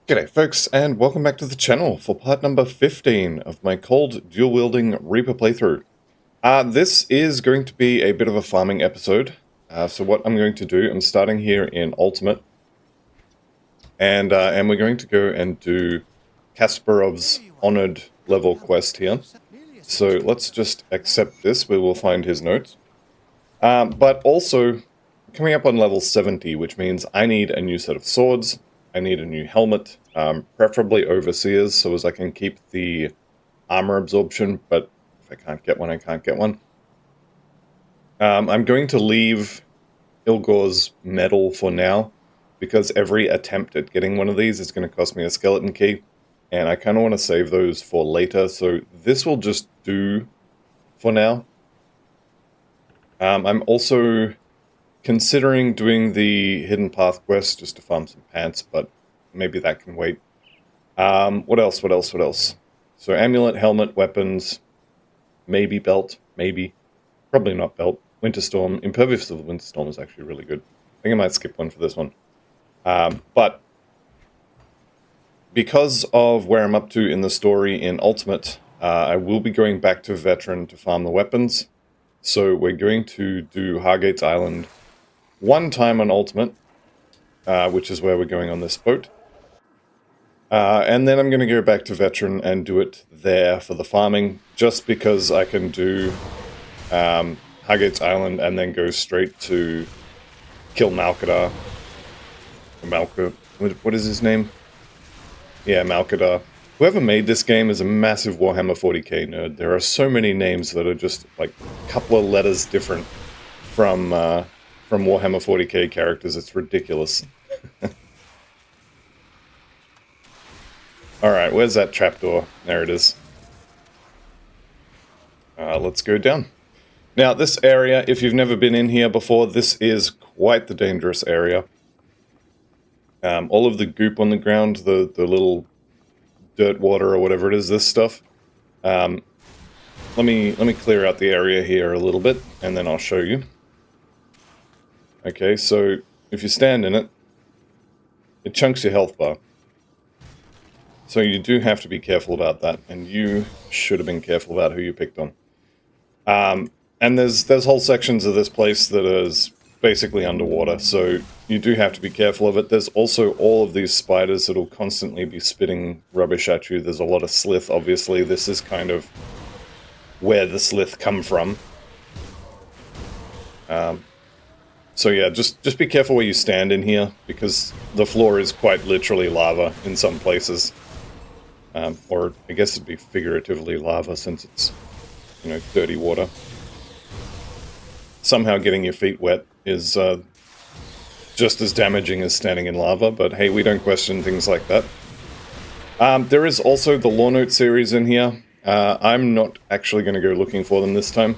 G'day folks, and welcome back to the channel for part number 15 of my cold dual-wielding Reaper playthrough. This is going to be a bit of a farming episode, so what I'm going to do, I'm starting here in Ultimate, and we're going to go and do Kasparov's Honored level quest here. So let's just accept this, we will find his notes. But also, coming up on level 70, which means I need a new set of swords, I need a new helmet, preferably Overseers, so as I can keep the armor absorption, but if I can't get one, I can't get one. I'm going to leave Ilgor's medal for now, because every attempt at getting one of these is going to cost me a skeleton key, and I kind of want to save those for later, so this will just do for now. I'm also considering doing the Hidden Path quest just to farm some pants, but maybe that can wait. What else? So amulet, helmet, weapons, maybe belt, maybe. Probably not belt. Winterstorm. Impervious to the Winterstorm is actually really good. I think I might skip one for this one. But because of where I'm up to in the story in Ultimate, I will be going back to Veteran to farm the weapons. So we're going to do Hargate's Island one time on Ultimate, which is where we're going on this boat. And then I'm going to go back to Veteran and do it there for the farming, just because I can do Hargate's Island and then go straight to kill Malkadarr. What is his name? Yeah, Malkadarr. Whoever made this game is a massive Warhammer 40k nerd. There are so many names that are just like a couple of letters different from Warhammer 40k characters. It's ridiculous. Alright, where's that trapdoor? There it is. Let's go down. Now, this area, if you've never been in here before, this is quite the dangerous area. All of the goop on the ground, the little dirt water or whatever it is, this stuff. Let me clear out the area here a little bit, and then I'll show you. Okay, so if you stand in it, it chunks your health bar. So you do have to be careful about that, and you should have been careful about who you picked on. And there's whole sections of this place that is basically underwater, so you do have to be careful of it. There's also all of these spiders that will constantly be spitting rubbish at you. There's a lot of Slyth, obviously. This is kind of where the Slyth come from. So yeah, just be careful where you stand in here, because the floor is quite literally lava in some places. Or I guess it'd be figuratively lava, since it's, you know, dirty water. Somehow getting your feet wet is just as damaging as standing in lava, but hey, we don't question things like that. There is also the Lore Note series in here. I'm not actually going to go looking for them this time.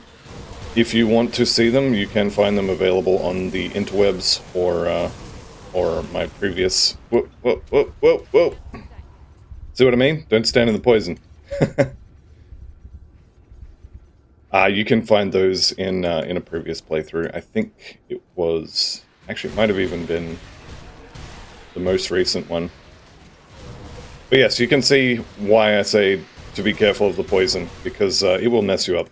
If you want to see them, you can find them available on the interwebs or my previous... Whoa. See what I mean? Don't stand in the poison. You can find those in a previous playthrough. I think it was... Actually, it might have even been the most recent one. But yes, you can see why I say to be careful of the poison, because it will mess you up.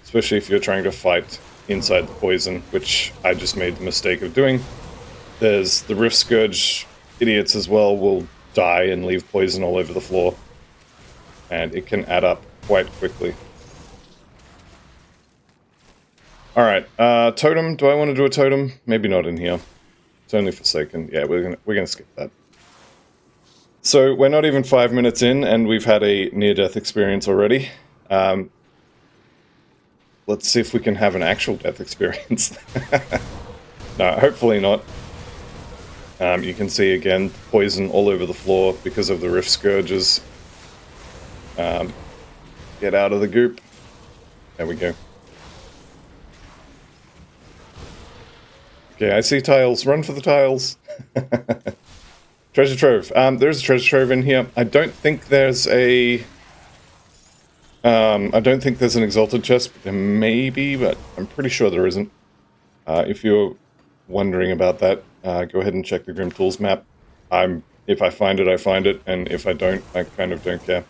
Especially if you're trying to fight inside the poison, which I just made the mistake of doing. There's the Rift Scourge idiots as well will die and leave poison all over the floor. And it can add up quite quickly. Alright, totem. Do I want to do a totem? Maybe not in here. It's only Forsaken. Yeah, we're gonna skip that. So, we're not even 5 minutes in, and we've had a near-death experience already. Let's see if we can have an actual death experience. No, hopefully not. You can see, again, poison all over the floor because of the Rift Scourges. Get out of the goop. There we go. Okay, I see tiles. Run for the tiles. Treasure trove. There's a treasure trove in here. I don't think there's a... I don't think there's an Exalted chest. There may be, but I'm pretty sure there isn't. If you're wondering about that, go ahead and check the Grim Tools map. I'm If I find it, I find it, and if I don't, I kind of don't care.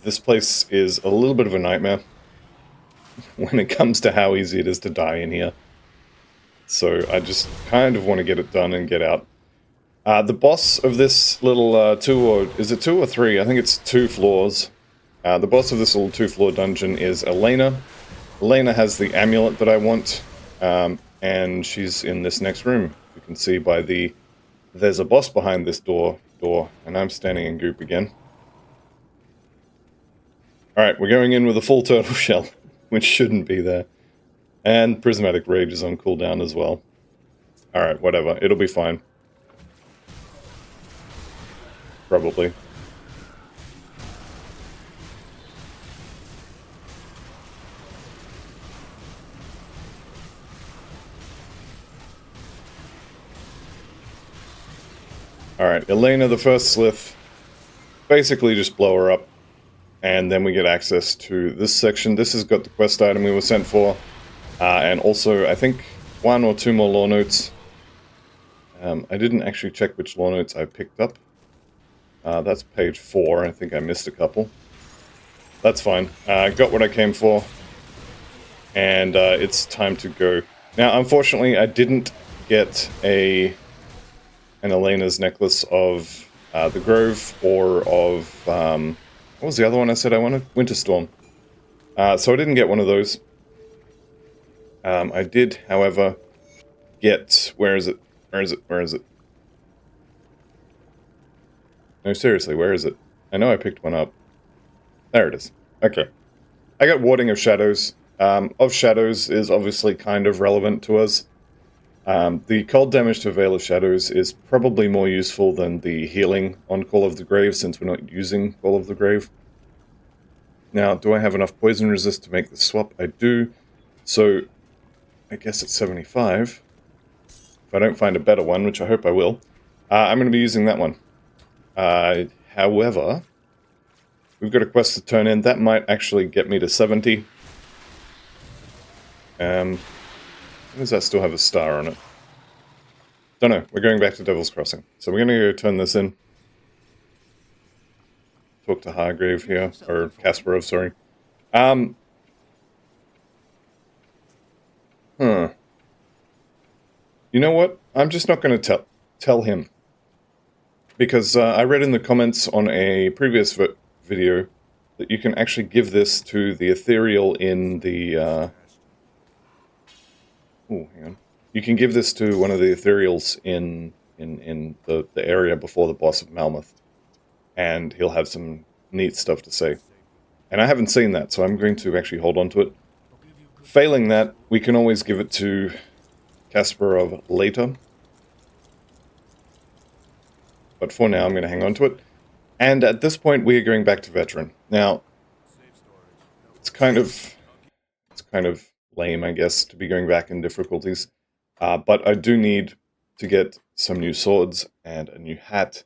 This place is a little bit of a nightmare when it comes to how easy it is to die in here. So I just kind of want to get it done and get out. The boss of this little is it 2 or 3? I think it's 2 floors. The boss of this little 2-floor dungeon is Elena. Elena has the amulet that I want, and she's in this next room. You can see by there's a boss behind this door, and I'm standing in goop again. Alright, we're going in with a full turtle shell, which shouldn't be there. And Prismatic Rage is on cooldown as well. Alright, whatever, it'll be fine. Probably. Alright, Elena the first Slyth. Basically just blow her up. And then we get access to this section. This has got the quest item we were sent for. And also, I think, 1 or 2 more lore notes. I didn't actually check which lore notes I picked up. That's page 4. I think I missed a couple. That's fine. I got what I came for. And it's time to go. Now, unfortunately, I didn't get an Elena's necklace of the Grove or of... what was the other one I said I wanted? Winterstorm. So I didn't get one of those. I did, however, get... Where is it? Where is it? Where is it? No, seriously, where is it? I know I picked one up. There it is. Okay. I got Warding of Shadows. Of Shadows is obviously kind of relevant to us. The cold damage to Veil of Shadows is probably more useful than the healing on Call of the Grave, since we're not using Call of the Grave. Now, do I have enough poison resist to make the swap? I do. So, I guess it's 75. If I don't find a better one, which I hope I will, I'm going to be using that one. However, we've got a quest to turn in. That might actually get me to 70. Does that still have a star on it? Don't know. We're going back to Devil's Crossing. So we're going to go turn this in. Talk to Hargrave here. Or Kasparov, sorry. You know what? I'm just not going to tell him. Because I read in the comments on a previous video that you can actually give this to the ethereal in the... oh, hang on. You can give this to one of the ethereals in the area before the boss of Malmouth. And he'll have some neat stuff to say. And I haven't seen that, so I'm going to actually hold on to it. Failing that, we can always give it to Kasparov later. But for now, I'm going to hang on to it. And at this point, we are going back to Veteran. Now, it's kind of lame, I guess, to be going back in difficulties. But I do need to get some new swords and a new hat.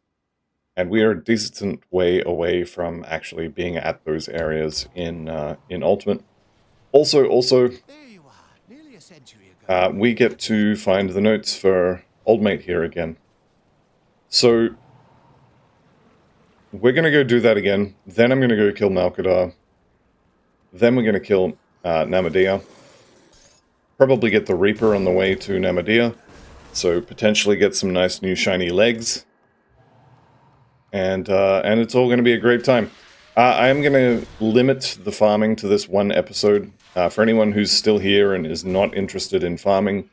And we are a decent way away from actually being at those areas in Ultimate. Also, we get to find the notes for Old Mate here again. So, we're going to go do that again. Then I'm going to go kill Malkadarr. Then we're going to kill Namdea. Probably get the Reaper on the way to Namdea. So, potentially get some nice new shiny legs. And it's all going to be a great time. I am going to limit the farming to this one episode. For anyone who's still here and is not interested in farming,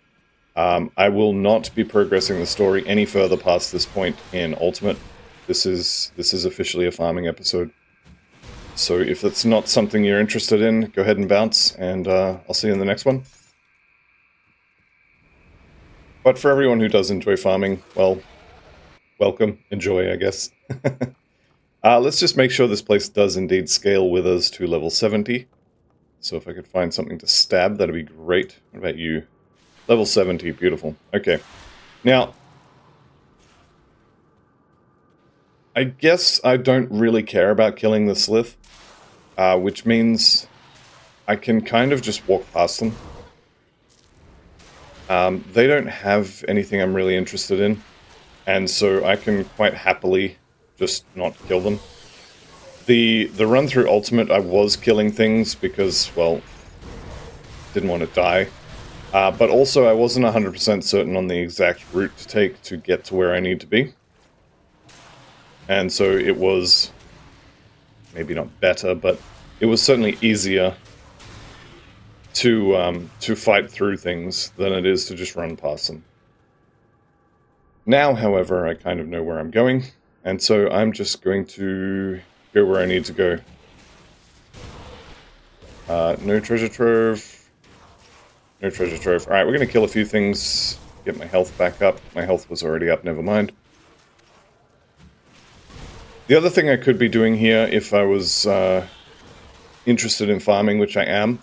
I will not be progressing the story any further past this point in Ultimate. This is officially a farming episode. So if that's not something you're interested in, go ahead and bounce, and I'll see you in the next one. But for everyone who does enjoy farming, well, welcome, enjoy, I guess. Let's just make sure this place does indeed scale with us to level 70. So if I could find something to stab, that'd be great. What about you? Level 70, beautiful. Okay. Now, I guess I don't really care about killing the Slyth, which means I can kind of just walk past them. They don't have anything I'm really interested in. and so I can quite happily just not kill them. The run through ultimate, I was killing things because, well, didn't want to die. But also I wasn't 100% certain on the exact route to take to get to where I need to be. And so it was maybe not better, but it was certainly easier to fight through things than it is to just run past them. Now, however, I kind of know where I'm going, and so I'm just going to go where I need to go. No treasure trove. No treasure trove. Alright, we're going to kill a few things, get my health back up. My health was already up, never mind. The other thing I could be doing here, if I was interested in farming, which I am,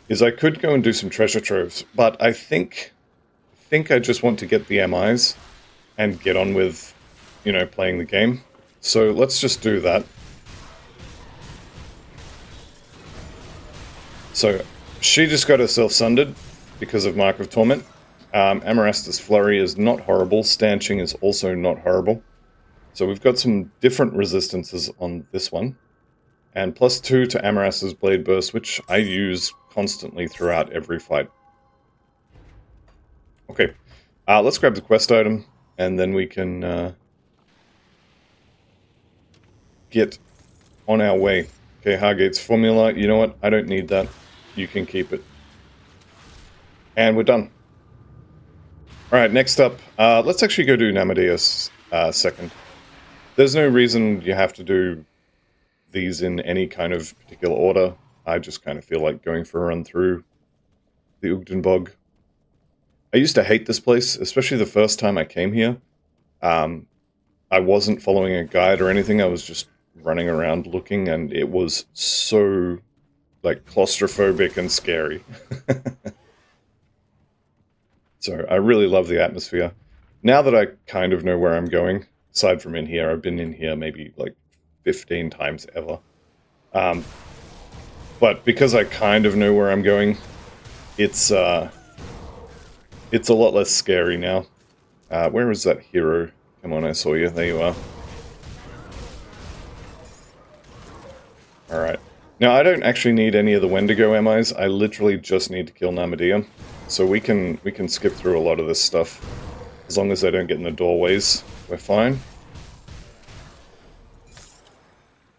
is I could go and do some treasure troves, but I think I just want to get the MIs and get on with, you know, playing the game. So let's just do that. So she just got herself sundered because of Mark of Torment. Amarastus Flurry is not horrible. Stanching is also not horrible. So we've got some different resistances on this one. And +2 to Amarastus Blade Burst, which I use constantly throughout every fight. Okay, let's grab the quest item, and then we can get on our way. Okay, Hargate's formula. You know what? I don't need that. You can keep it. And we're done. Alright, next up, let's actually go do Namdea second. There's no reason you have to do these in any kind of particular order. I just kind of feel like going for a run through the Ugdenbog. I used to hate this place, especially the first time I came here. I wasn't following a guide or anything, I was just running around looking, and it was so, like, claustrophobic and scary. So I really love the atmosphere. Now that I kind of know where I'm going, aside from in here, I've been in here maybe like 15 times ever. But because I kind of know where I'm going, it's a lot less scary now. Where is that hero? Come on, I saw you. There you are. Alright. Now, I don't actually need any of the Wendigo MIs. I literally just need to kill Namdea. So we can skip through a lot of this stuff. As long as they don't get in the doorways, we're fine.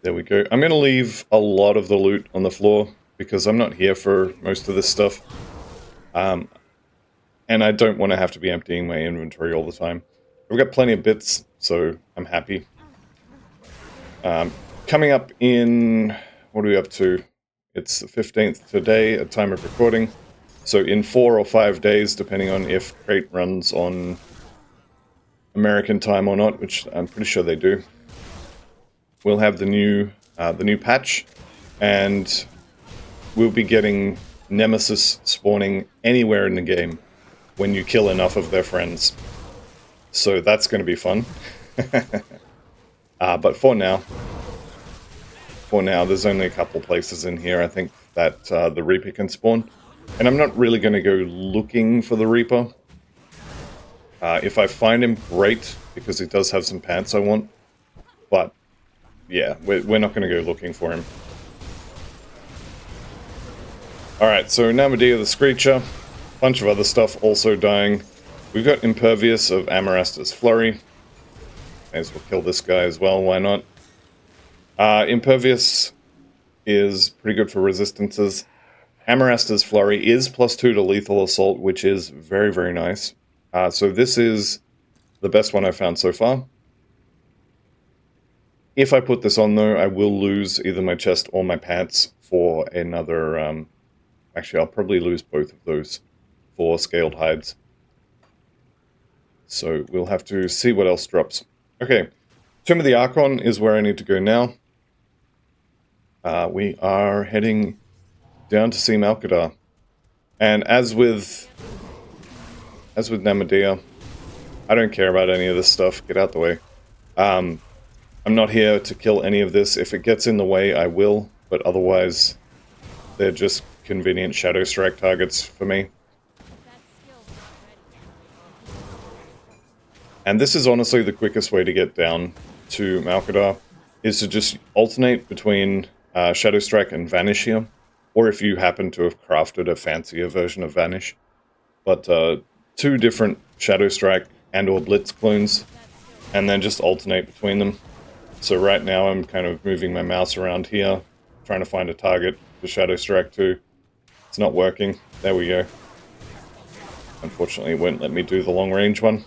There we go. I'm going to leave a lot of the loot on the floor, because I'm not here for most of this stuff. And I don't want to have to be emptying my inventory all the time. We've got plenty of bits, so I'm happy. Coming up in... what are we up to? It's the 15th today at time of recording. So in 4 or 5 days, depending on if Crate runs on American time or not, which I'm pretty sure they do, we'll have the new patch, and we'll be getting Nemesis spawning anywhere in the game when you kill enough of their friends. So that's going to be fun. But for now, there's only a couple places in here, I think, that the Reaper can spawn. And I'm not really going to go looking for the Reaper. If I find him, great, because he does have some pants I want. But, yeah, we're not going to go looking for him. Alright, so Namdea the Screecher. Bunch of other stuff also dying. We've got Impervious of Amarastus Flurry. May as well kill this guy as well, why not? Impervious is pretty good for resistances. Amarastus Flurry is +2 to Lethal Assault, which is very, very nice. So this is the best one I've found so far. If I put this on, though, I will lose either my chest or my pants for another... actually, I'll probably lose both of those for Scaled Hides. So we'll have to see what else drops. Okay, Tomb of the Archon is where I need to go now. We are heading down to see Malkadarr. And as with Namdea, I don't care about any of this stuff. Get out the way. I'm not here to kill any of this. If it gets in the way, I will. But otherwise, they're just convenient Shadow Strike targets for me. And this is honestly the quickest way to get down to Malkadarr, is to just alternate between Shadow Strike and Vanish here, or if you happen to have crafted a fancier version of Vanish. But two different Shadow Strike and or Blitz clones, and then just alternate between them. So right now I'm kind of moving my mouse around here, trying to find a target to Shadow Strike to. It's not working. There we go. Unfortunately, it won't let me do the long range one.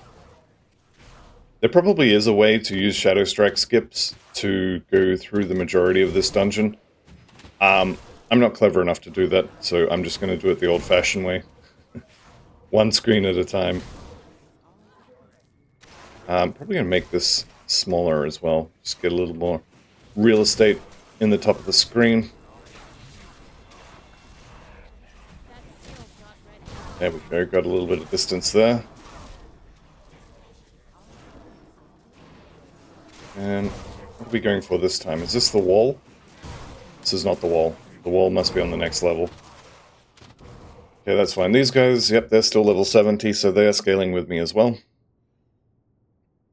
There probably is a way to use Shadow Strike skips to go through the majority of this dungeon. I'm not clever enough to do that, so I'm just going to do it the old-fashioned way. One screen at a time. I'm probably going to make this smaller as well. Just get a little more real estate in the top of the screen. There we go, got a little bit of distance there. And what are we going for this time? Is this the wall? This is not the wall. The wall must be on the next level. Okay, that's fine. These guys, yep, they're still level 70, so they are scaling with me as well.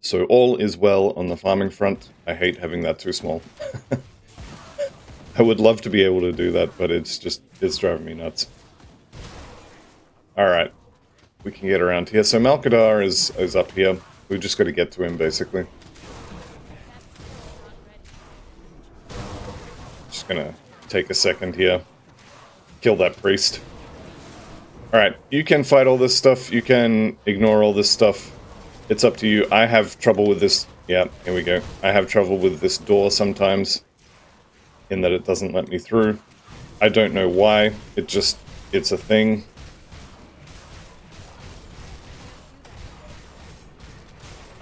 So all is well on the farming front. I hate having that too small. I would love to be able to do that, but it's driving me nuts. Alright, we can get around here. So Malkadarr is up here. We've just got to get to him, basically. Just gonna take a second here. Kill that priest. Alright, you can fight all this stuff. You can ignore all this stuff. It's up to you. I have trouble with this. Yeah, here we go. I have trouble with this door sometimes, in that it doesn't let me through. I don't know why. It's a thing.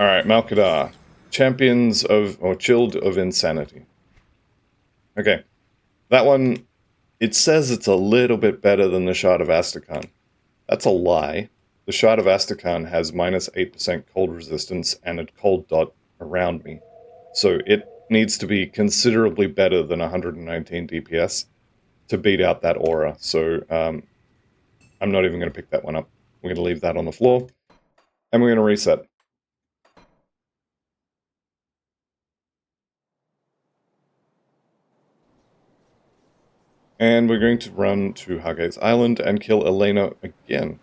Alright, Malkadarr. Champions of, or Chilled of Insanity. Okay. That one, it says it's a little bit better than the Shard of Astrakhan. That's a lie. The Shard of Astrakhan has minus 8% cold resistance and a cold dot around me. So it needs to be considerably better than 119 DPS to beat out that aura. So I'm not even going to pick that one up. We're going to leave that on the floor. And we're going to reset. And we're going to run to Hargate's Island and kill Elena again.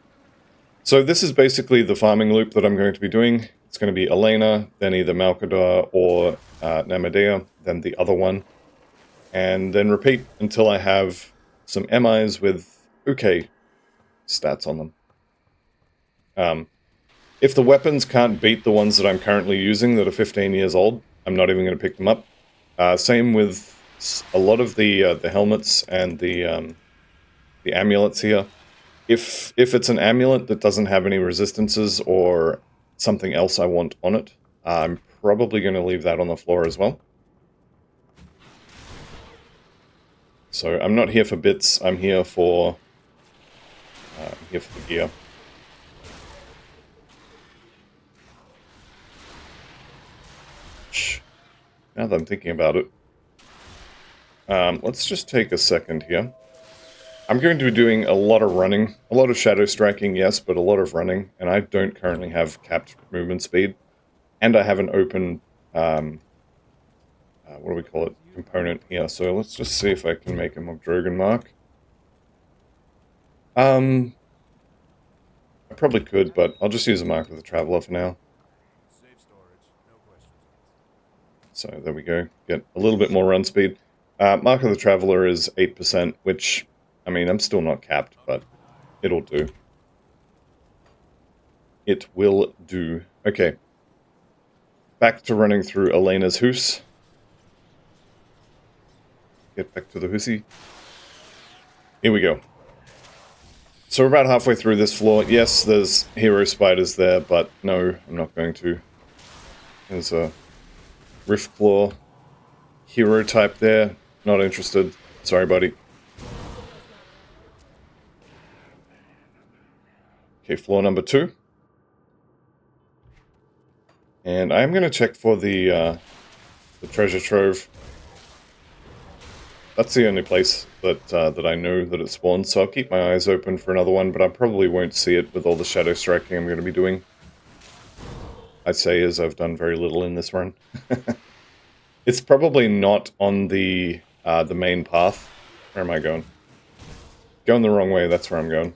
So this is basically the farming loop that I'm going to be doing. It's going to be Elena, then either Malkadarr or Namdea, then the other one. And then repeat until I have some MIs with okay stats on them. If the weapons can't beat the ones that I'm currently using that are 15 years old, I'm not even going to pick them up. Same with a lot of the helmets and the amulets here. If it's an amulet that doesn't have any resistances or something else I want on it, I'm probably going to leave that on the floor as well. So I'm not here for bits, I'm here for the gear. Now that I'm thinking about it, let's just take a second here. I'm going to be doing a lot of running, a lot of shadow striking, yes, but a lot of running, and I don't currently have capped movement speed, and I have an open, what do we call it, component here, so let's just see if I can make a Mogdrogan mark. I probably could, but I'll just use a Mark of the Traveler for now. So there we go, get a little bit more run speed. Mark of the Traveler is 8%, which, I mean, I'm still not capped, but it'll do. It will do. Okay. Back to running through Elena's house. Get back to the hoosey. Here we go. So we're about halfway through this floor. Yes, there's hero spiders there, but no, I'm not going to. There's a Riftclaw hero type there. Not interested. Sorry, buddy. Okay, floor number 2. And I'm going to check for the treasure trove. That's the only place that I know that it spawns, so I'll keep my eyes open for another one, but I probably won't see it with all the shadow striking I'm going to be doing. I say as I've done very little in this run. It's probably not on the main path. Where am I going? Going the wrong way, that's where I'm going.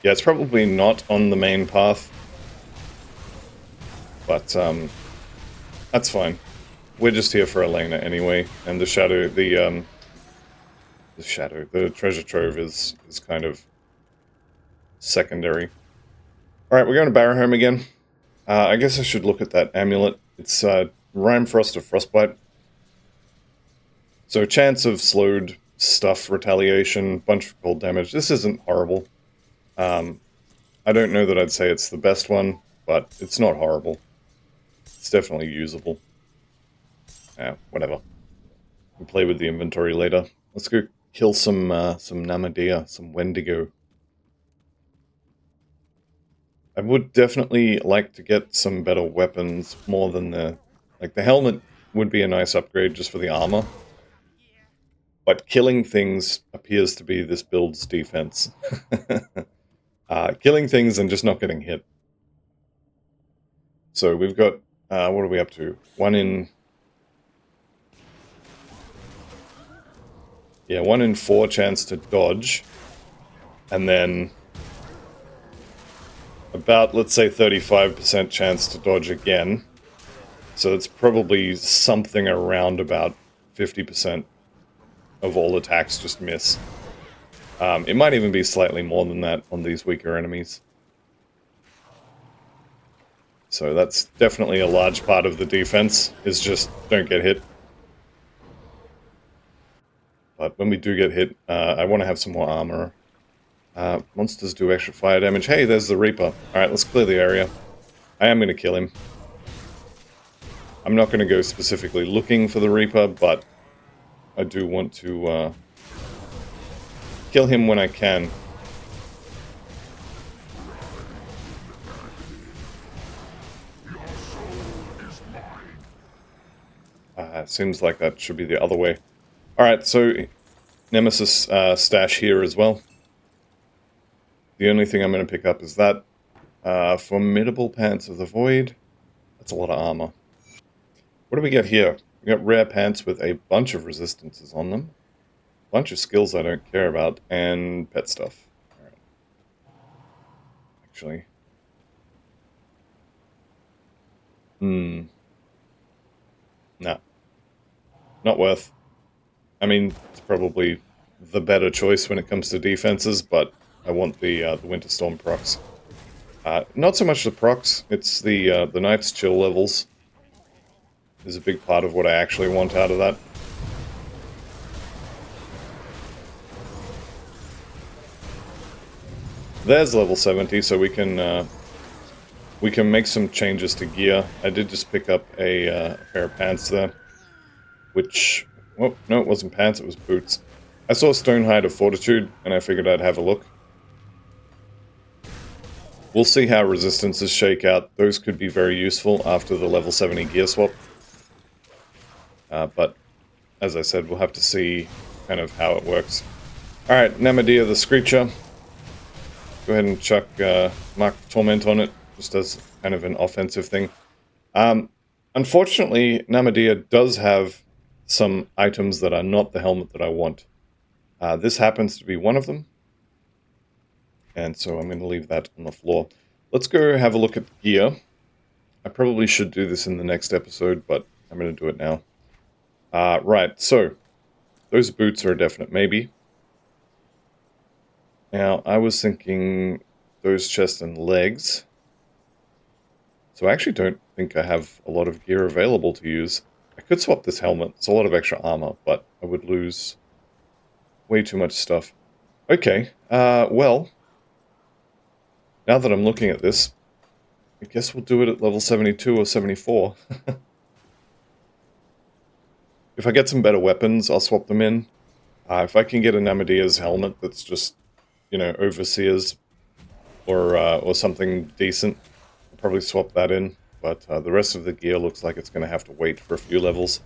Yeah, it's probably not on the main path. But, that's fine. We're just here for Elena anyway, and the treasure trove is kind of secondary. Alright, we're going to Barrow Home again. I guess I should look at that amulet. It's Rime Frost of Frostbite. So chance of slowed stuff, retaliation, bunch of cold damage. This isn't horrible. I don't know that I'd say it's the best one, but it's not horrible. It's definitely usable. Yeah, whatever. We'll play with the inventory later. Let's go kill some Namdea, some Wendigo. I would definitely like to get some better weapons, more than the helmet would be a nice upgrade just for the armor. But killing things appears to be this build's defense. Killing things and just not getting hit. So we've got, what are we up to? 1 in 4 chance to dodge. And then about, let's say, 35% chance to dodge again. So it's probably something around about 50% of all attacks just miss. It might even be slightly more than that on these weaker enemies. So that's definitely a large part of the defense, is just don't get hit. But when we do get hit, I want to have some more armor. Monsters do extra fire damage. Hey, there's the Reaper. Alright, let's clear the area. I am going to kill him. I'm not going to go specifically looking for the Reaper, but I do want to kill him when I can. Seems like that should be the other way. Alright, so Nemesis stash here as well. The only thing I'm going to pick up is that. Formidable Pants of the Void. That's a lot of armor. What do we get here? We got rare pants with a bunch of resistances on them. A bunch of skills I don't care about, and pet stuff. Alright. Actually. Nah. Not worth. I mean, it's probably the better choice when it comes to defenses, but I want the Winter Storm procs. Not so much the procs, it's the Night's Chill levels. Is a big part of what I actually want out of that. There's level 70, so we can make some changes to gear. I did just pick up a pair of pants there, which... Oh, no, it wasn't pants, it was boots. I saw Stonehide of Fortitude, and I figured I'd have a look. We'll see how resistances shake out. Those could be very useful after the level 70 gear swap. But, as I said, we'll have to see kind of how it works. Alright, Namdea the Screecher. Go ahead and chuck Mark Torment on it, just as kind of an offensive thing. Unfortunately, Namdea does have some items that are not the helmet that I want. This happens to be one of them. And so I'm going to leave that on the floor. Let's go have a look at the gear. I probably should do this in the next episode, but I'm going to do it now. Right, so those boots are a definite maybe. Now, I was thinking those chest and legs. So I actually don't think I have a lot of gear available to use. I could swap this helmet. It's a lot of extra armor, but I would lose way too much stuff. Okay, well, now that I'm looking at this, I guess we'll do it at level 72 or 74. If I get some better weapons, I'll swap them in. If I can get a Namdea's helmet that's just, you know, Overseer's or something decent, I'll probably swap that in. But the rest of the gear looks like it's going to have to wait for a few levels.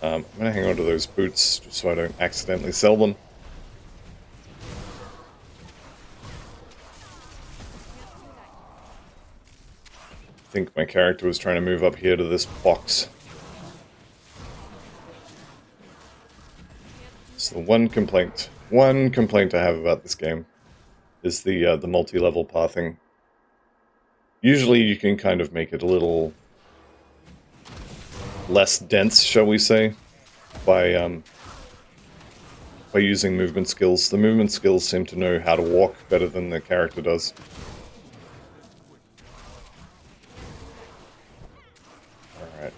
I'm going to hang on to those boots just so I don't accidentally sell them. think my character was trying to move up here to this box. So the one complaint I have about this game is the multi-level pathing. Usually you can kind of make it a little less dense, shall we say, by using movement skills. The movement skills seem to know how to walk better than the character does. Alright.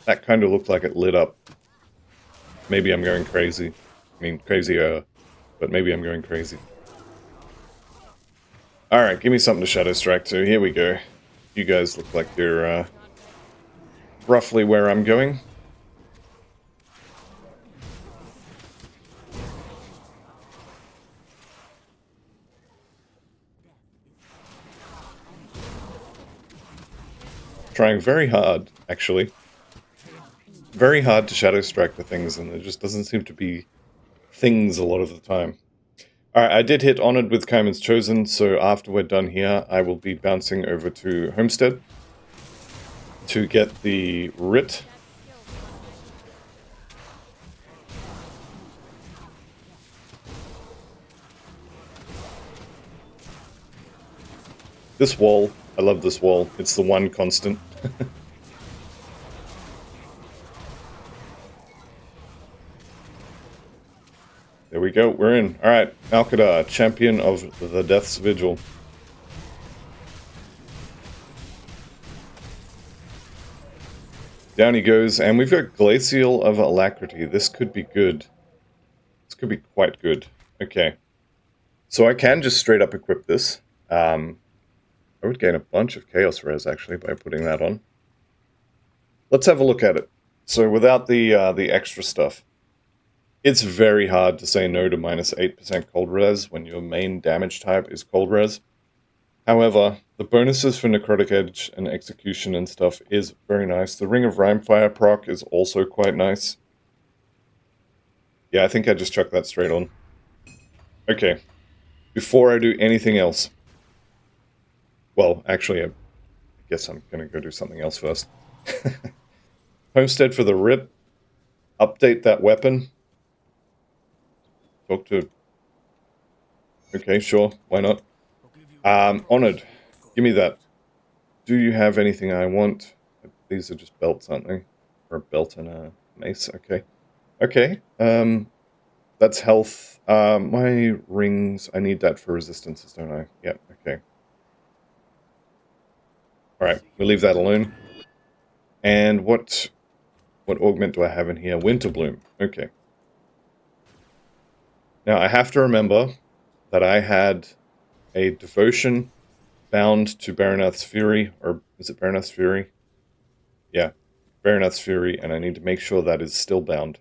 That kind of looked like it lit up. Maybe I'm going crazy. I mean, crazier, but maybe I'm going crazy. Alright, give me something to Shadow Strike to. Here we go. You guys look like you're roughly where I'm going. Trying very hard, actually. Very hard to Shadow Strike the things, and there just doesn't seem to be things a lot of the time. Alright, I did hit Honored with Kaiman's Chosen, so after we're done here, I will be bouncing over to Homestead to get the Writ. This wall, I love this wall. It's the one constant. There we go, we're in. Alright, Malkadarr, champion of the Death's Vigil. Down he goes, and we've got Glacial of Alacrity. This could be good. This could be quite good. Okay. So I can just straight up equip this. I would gain a bunch of Chaos Res, actually, by putting that on. Let's have a look at it. So without the extra stuff. It's very hard to say no to minus 8% cold res when your main damage type is cold res. However, the bonuses for Necrotic Edge and Execution and stuff is very nice. The Ring of Rimefire proc is also quite nice. Yeah, I think I just chucked that straight on. Okay, before I do anything else. Well, actually, I guess I'm going to go do something else first. Homestead for the Writ. Update that weapon. Talk to... Okay, sure, why not? Honored. Give me that. Do you have anything I want? These are just belts, aren't they? Or a belt and a mace, okay. Okay, that's health. My rings, I need that for resistances, don't I? Yep, okay. Alright, we'll leave that alone. And what augment do I have in here? Winterbloom, okay. Now, I have to remember that I had a devotion bound to Baronath's Fury, or is it Baronath's Fury? Yeah, Baronath's Fury, and I need to make sure that is still bound.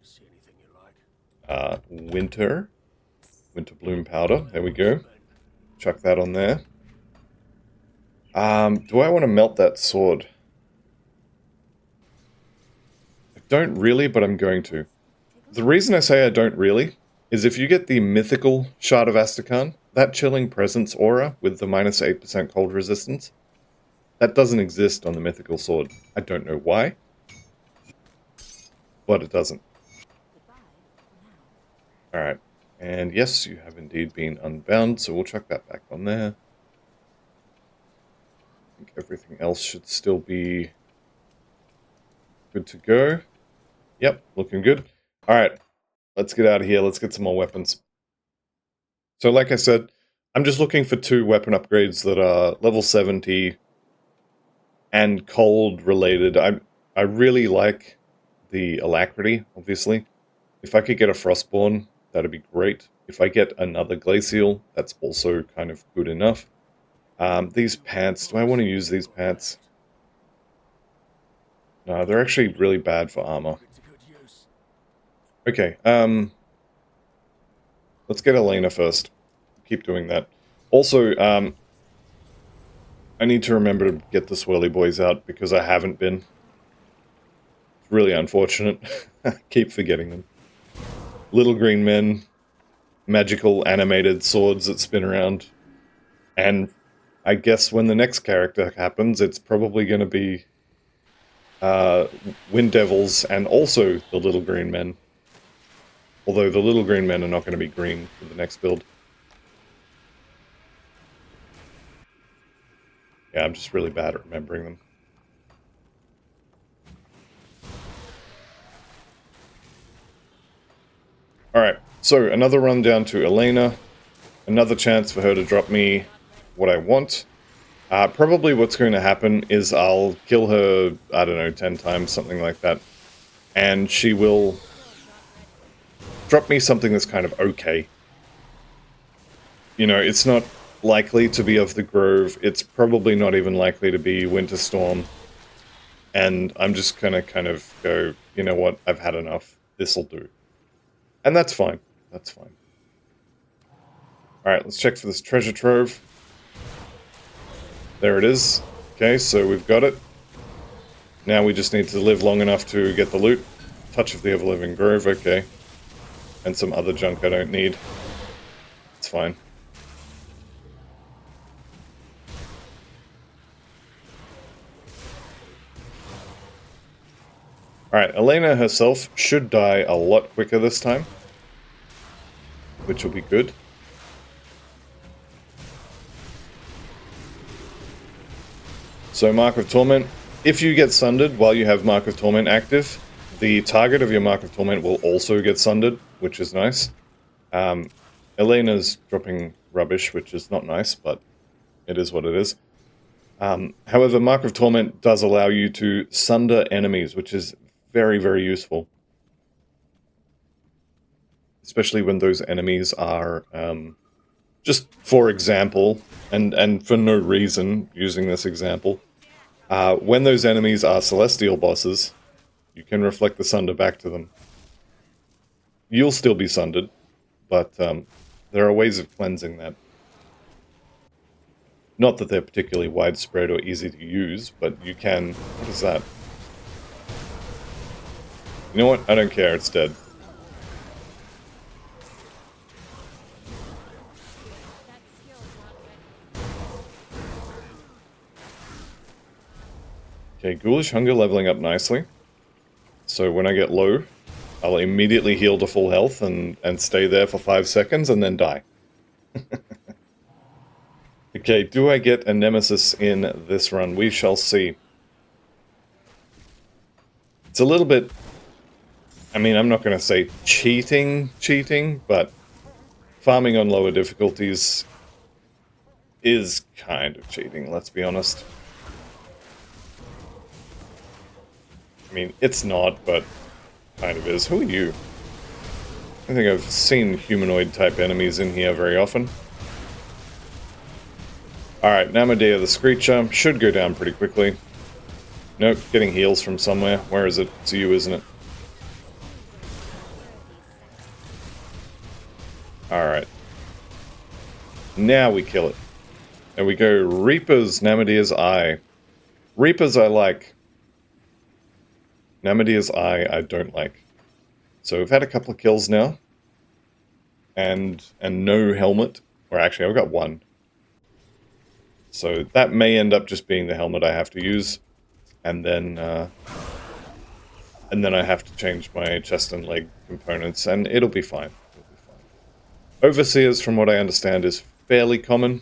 See anything you like? Winterbloom powder, there we go. Chuck that on there. Do I want to melt that sword? I don't really, but I'm going to. The reason I say I don't really is if you get the mythical Shard of Astrakhan, that Chilling Presence aura with the minus 8% cold resistance, that doesn't exist on the mythical sword. I don't know why, but it doesn't. Alright, and yes, you have indeed been unbound, so we'll chuck that back on there. I think everything else should still be good to go. Yep, looking good. Alright, let's get out of here. Let's get some more weapons. So like I said, I'm just looking for 2 weapon upgrades that are level 70 and cold related. I really like the Alacrity, obviously. If I could get a Frostborn, that'd be great. If I get another Glacial, that's also kind of good enough. These pants, do I want to use these pants? No, they're actually really bad for armor. Okay, let's get Elena first. Keep doing that. Also, I need to remember to get the Swirly Boys out, because I haven't been. It's really unfortunate. I keep forgetting them. Little green men, magical animated swords that spin around, and I guess when the next character happens, it's probably going to be Wind Devils and also the Little Green Men. Although the Little Green Men are not going to be green for the next build. Yeah, I'm just really bad at remembering them. Alright, so another run down to Elena. Another chance for her to drop me what I want. Probably what's going to happen is I'll kill her, I don't know, 10 times, something like that. And she will drop me something that's kind of okay. You know, it's not likely to be of the Grove. It's probably not even likely to be Winter Storm. And I'm just gonna kind of go, you know what, I've had enough. This'll do. And that's fine. That's fine. Alright, let's check for this treasure trove. There it is. Okay, so we've got it. Now we just need to live long enough to get the loot. Touch of the Ever-Living Grove, okay. And some other junk I don't need. It's fine. Alright, Elena herself should die a lot quicker this time. Which will be good. So Mark of Torment. If you get sundered while you have Mark of Torment active, the target of your Mark of Torment will also get sundered, which is nice. Elena's dropping rubbish, which is not nice, but it is what it is. However, Mark of Torment does allow you to sunder enemies, which is very, very useful. Especially when those enemies are, just for example, and for no reason, using this example, when those enemies are Celestial bosses, you can reflect the sunder back to them. You'll still be sundered, but there are ways of cleansing that. Not that they're particularly widespread or easy to use, but you can... What is that? You know what? I don't care, it's dead. Okay, Ghoulish Hunger leveling up nicely. So when I get low, I'll immediately heal to full health and stay there for 5 seconds and then die. Okay, do I get a Nemesis in this run? We shall see. It's a little bit... I mean, I'm not going to say cheating, but farming on lower difficulties is kind of cheating, let's be honest. I mean, it's not, but kind of is. Who are you? I think I've seen humanoid-type enemies in here very often. Alright, Namdea the Screecher should go down pretty quickly. Nope, getting heals from somewhere. Where is it? It's you, isn't it? Alright. Now we kill it. There we go. Reaper's Namdea's Eye. Reaper's I like. Namdea's Eye I don't like. So we've had a couple of kills now. And no helmet. Or actually, I've got one. So that may end up just being the helmet I have to use. And then I have to change my chest and leg components, and it'll be fine. It'll be fine. Overseers, from what I understand, is fairly common.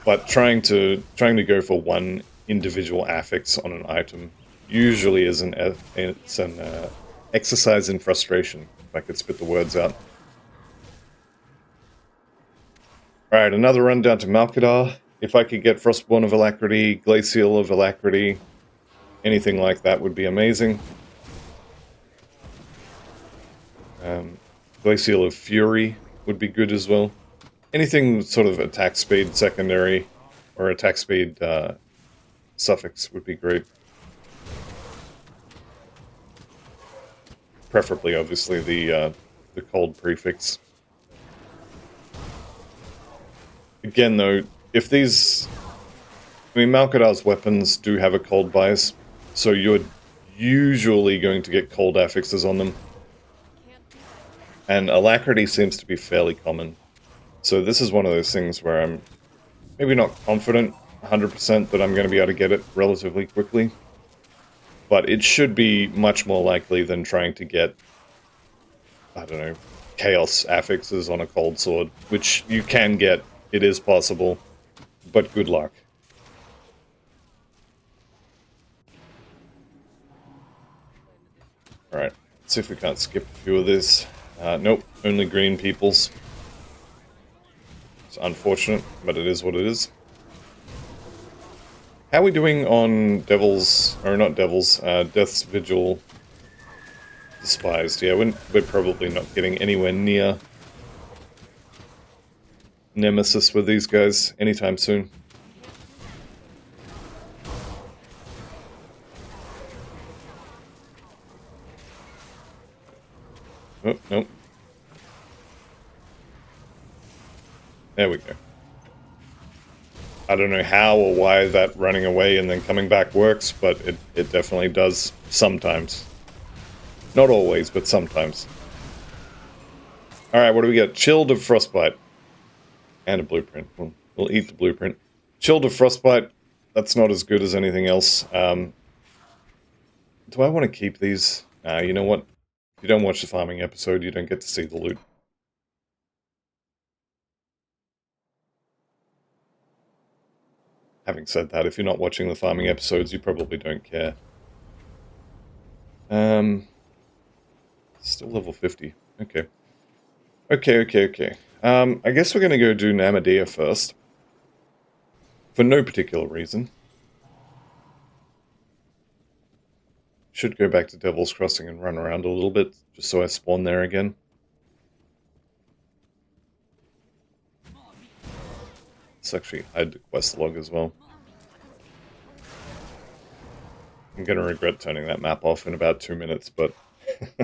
But trying to go for one individual affix on an item usually is an exercise in frustration, if I could spit the words out. Alright, another run down to Malkadarr. If I could get Frostborn of Alacrity, Glacial of Alacrity, anything like that would be amazing. Glacial of Fury would be good as well. Anything sort of attack speed secondary, or attack speed suffix would be great. Preferably, obviously, the cold prefix. Again, though, if these... I mean, Malkadarr's weapons do have a cold bias, so you're usually going to get cold affixes on them. And Alacrity seems to be fairly common. So this is one of those things where I'm maybe not confident 100% that I'm going to be able to get it relatively quickly. But it should be much more likely than trying to get, I don't know, chaos affixes on a cold sword, which you can get. It is possible, but good luck. Alright, let's see if we can't skip a few of this. Nope, only green peoples. It's unfortunate, but it is what it is. How are we doing on Devil's, or not Devil's, Death's Vigil Despised? Yeah, we're probably not getting anywhere near Nemesis with these guys anytime soon. Oh, nope. There we go. I don't know how or why that running away and then coming back works, but it definitely does sometimes. Not always, but sometimes. Alright, what do we get? Chilled of Frostbite. And a blueprint. We'll eat the blueprint. Chilled of Frostbite. That's not as good as anything else. Do I want to keep these? You know what? If you don't watch the farming episode, you don't get to see the loot. Having said that, if you're not watching the farming episodes, you probably don't care. Still level 50. Okay. Okay. I guess we're going to go do Namdea first. For no particular reason. Should go back to Devil's Crossing and run around a little bit, just so I spawn there again. Let's actually hide the quest log as well. I'm going to regret turning that map off in about 2 minutes, but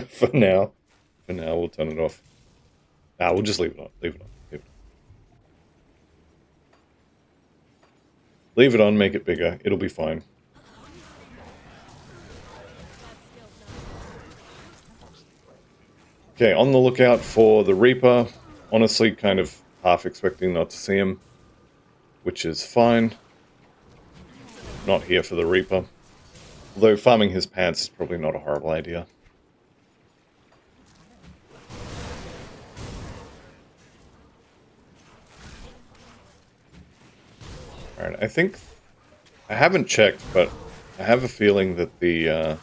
for now, we'll turn it off. We'll just leave it on. Leave it on, make it bigger. It'll be fine. Okay, on the lookout for the Reaper. Honestly, kind of half expecting not to see him, which is fine. Not here for the Reaper. Although farming his pants is probably not a horrible idea. Alright, I think... I haven't checked, but I have a feeling that the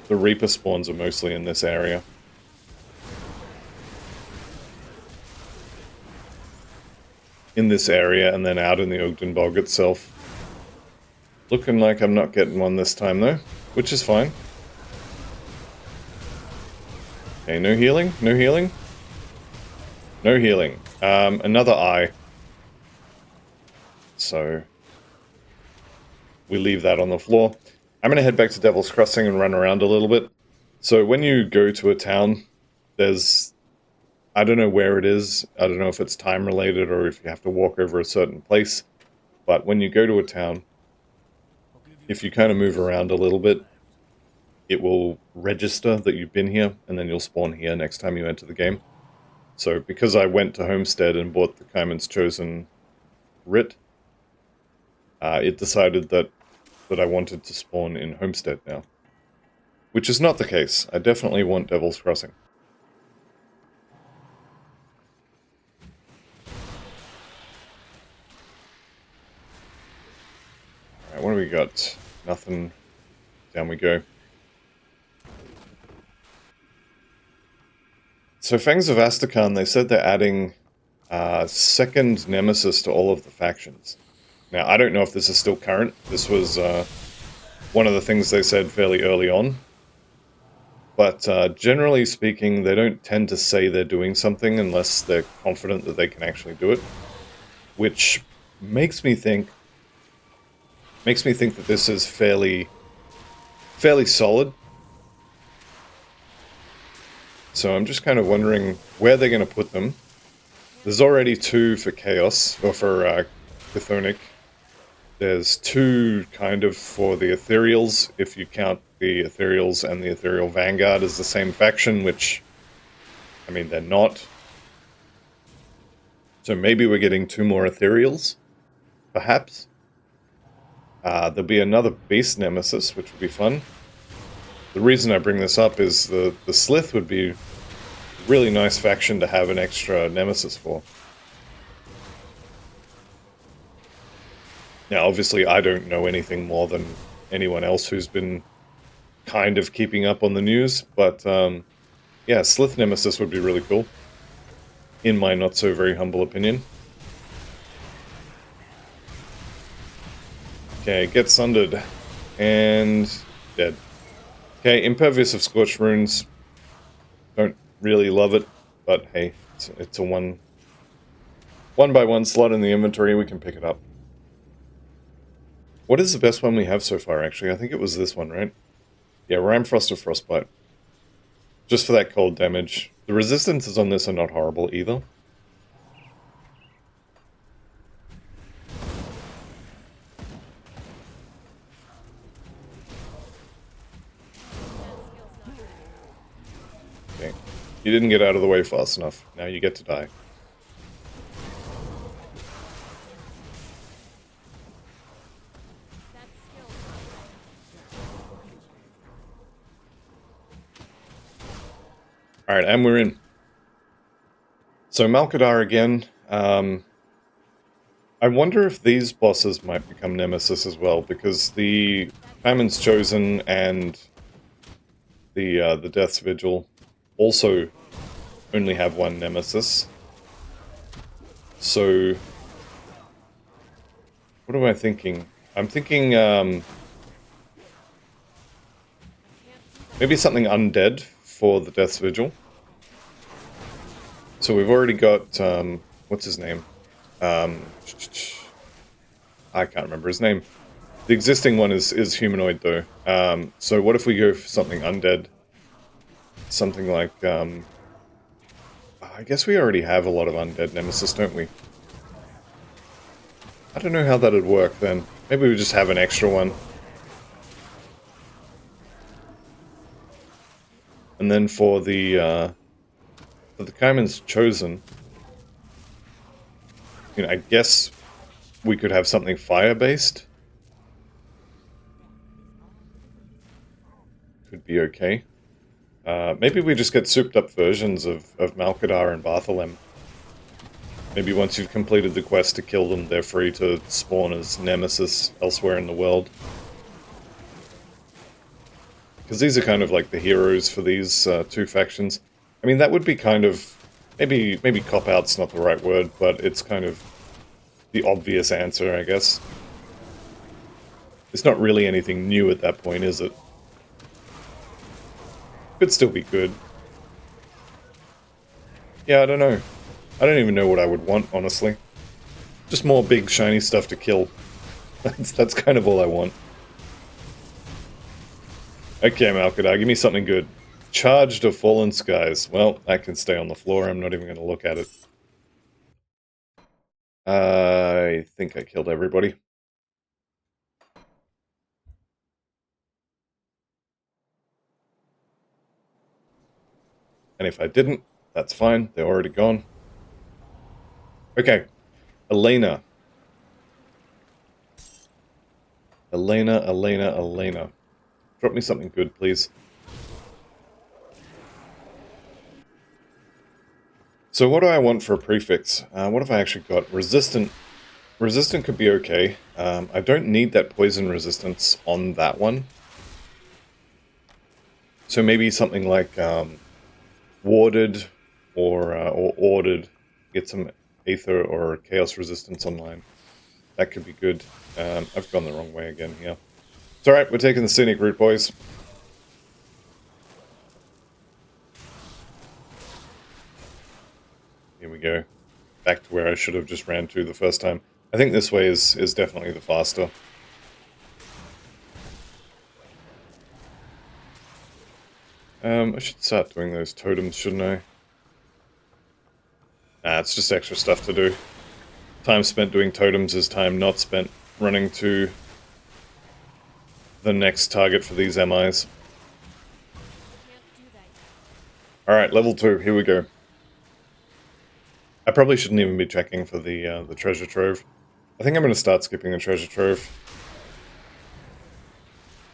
Reaper spawns are mostly in this area. In this area, and then out in the Ogden Bog itself. Looking like I'm not getting one this time, though, which is fine. Okay, no healing? No healing? No healing. Another eye. So, we leave that on the floor. I'm going to head back to Devil's Crossing and run around a little bit. So when you go to a town, there's... I don't know where it is. I don't know if it's time related or if you have to walk over a certain place. But when you go to a town, if you kind of move around a little bit, it will register that you've been here, and then you'll spawn here next time you enter the game. So because I went to Homestead and bought the Kaiman's Chosen writ, it decided that I wanted to spawn in Homestead now. Which is not the case. I definitely want Devil's Crossing. Alright, what do we got? Nothing. Down we go. So Fangs of Astrakhan, they said they're adding second Nemesis to all of the factions. Now, I don't know if this is still current. This was one of the things they said fairly early on. But generally speaking, they don't tend to say they're doing something unless they're confident that they can actually do it. Which makes me think that this is fairly solid. So I'm just kind of wondering where they're going to put them. There's already 2 for Chaos, or for Chthonic. There's 2 kind of for the Ethereals, if you count the Ethereals and the Ethereal Vanguard as the same faction, which, I mean, they're not. So maybe we're getting 2 more ethereals, perhaps. There'll be another beast nemesis, which would be fun. The reason I bring this up is the Slyth would be a really nice faction to have an extra nemesis for. Now, obviously, I don't know anything more than anyone else who's been kind of keeping up on the news, but yeah, Slyth nemesis would be really cool, in my not so very humble opinion. Okay, get sundered, and dead. Okay, impervious of scorched runes. Don't really love it, but hey, it's a one by one slot in the inventory. We can pick it up. What is the best one we have so far, actually? I think it was this one, right? Yeah, Ramfrost of Frostbite. Just for that cold damage. The resistances on this are not horrible either. Okay. You didn't get out of the way fast enough. Now you get to die. Alright, and we're in. So Malkadarr again. I wonder if these bosses might become Nemesis as well, because the Famine's Chosen and the Death's Vigil also only have one Nemesis. So, what am I thinking? I'm thinking maybe something undead for the Death's Vigil. So we've already got, what's his name? I can't remember his name. The existing one is humanoid, though. So what if we go for something undead? Something like, I guess we already have a lot of undead nemesis, don't we? I don't know how that'd work, then. Maybe we just have an extra one. And then for the Kaiman's Chosen, you know, I guess we could have something fire-based. Could be okay. Maybe we just get souped-up versions of Malkadarr and Bartholem. Maybe once you've completed the quest to kill them, they're free to spawn as nemesis elsewhere in the world. Because these are kind of like the heroes for these two factions. I mean, that would be kind of... Maybe cop-out's not the right word, but it's kind of the obvious answer, I guess. It's not really anything new at that point, is it? Could still be good. Yeah, I don't know. I don't even know what I would want, honestly. Just more big, shiny stuff to kill. That's kind of all I want. Okay, Malkadarr, give me something good. Charged of Fallen Skies. Well, that can stay on the floor. I'm not even going to look at it. I think I killed everybody. And if I didn't, that's fine. They're already gone. Okay. Elena. Elena. Drop me something good, please. So what do I want for a prefix? What have I actually got? Resistant. Resistant could be okay. I don't need that poison resistance on that one. So maybe something like warded or ordered. Get some Aether or Chaos resistance online. That could be good. I've gone the wrong way again here. It's alright, we're taking the scenic route, boys. Here we go. Back to where I should have just ran to the first time. I think this way is definitely the faster. I should start doing those totems, shouldn't I? Nah, it's just extra stuff to do. Time spent doing totems is time not spent running to the next target for these MIs. Alright, level 2, here we go. I probably shouldn't even be checking for the treasure trove. I think I'm going to start skipping the treasure trove.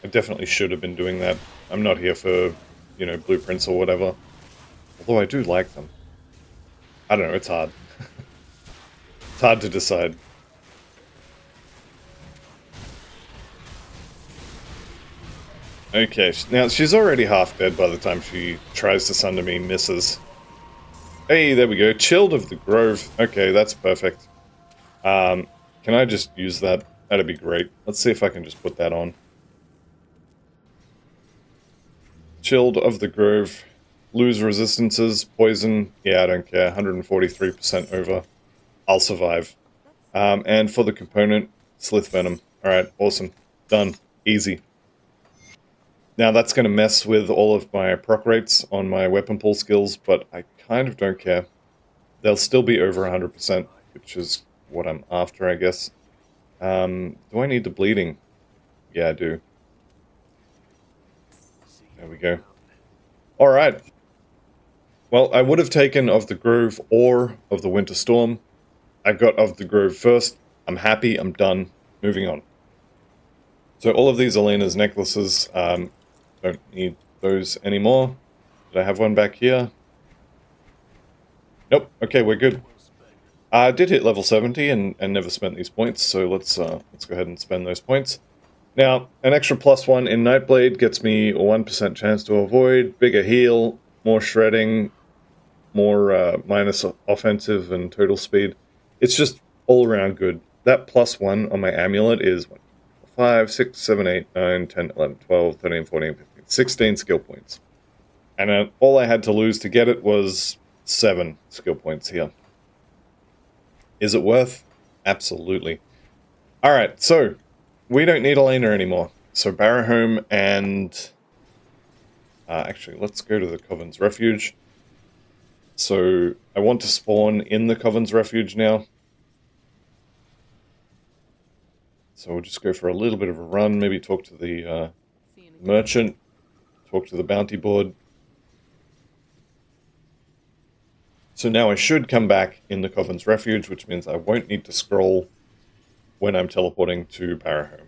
I definitely should have been doing that. I'm not here for, you know, blueprints or whatever. Although I do like them. I don't know, it's hard. It's hard to decide. Okay, now she's already half dead by the time she tries to sunder me, misses. Hey, there we go. Chilled of the Grove. Okay, that's perfect. Can I just use that? That'd be great. Let's see if I can just put that on. Chilled of the Grove. Lose resistances, poison. Yeah, I don't care. 143% over. I'll survive. And for the component, Slyth Venom. Alright, awesome. Done. Easy. Now that's going to mess with all of my proc rates on my weapon pull skills, but I kind of don't care. They'll still be over 100%, which is what I'm after, I guess. Do I need the bleeding? Yeah, I do. There we go. Alright. Well, I would have taken of the Grove or of the Winter Storm. I got of the Grove first. I'm happy, I'm done. Moving on. So all of these Elena's necklaces, don't need those anymore. Did I have one back here? Nope. Okay, we're good. I did hit level 70 and never spent these points, so let's go ahead and spend those points. Now, an extra +1 in Nightblade gets me a 1% chance to avoid, bigger heal, more shredding, more minus offensive and total speed. It's just all around good. That +1 on my amulet is 1, 5, 6, 7, 8, 9, 10, 11, 12, 13, 14, 15, 16 skill points. And all I had to lose to get it was 7 skill points here. Is it worth? Absolutely. Alright, so we don't need Elena anymore. So Barrowhome and... actually, let's go to the Coven's Refuge. So I want to spawn in the Coven's Refuge now. So we'll just go for a little bit of a run, maybe talk to the merchant, talk to the bounty board. So now I should come back in the Coven's Refuge, which means I won't need to scroll when I'm teleporting to Barrowhome.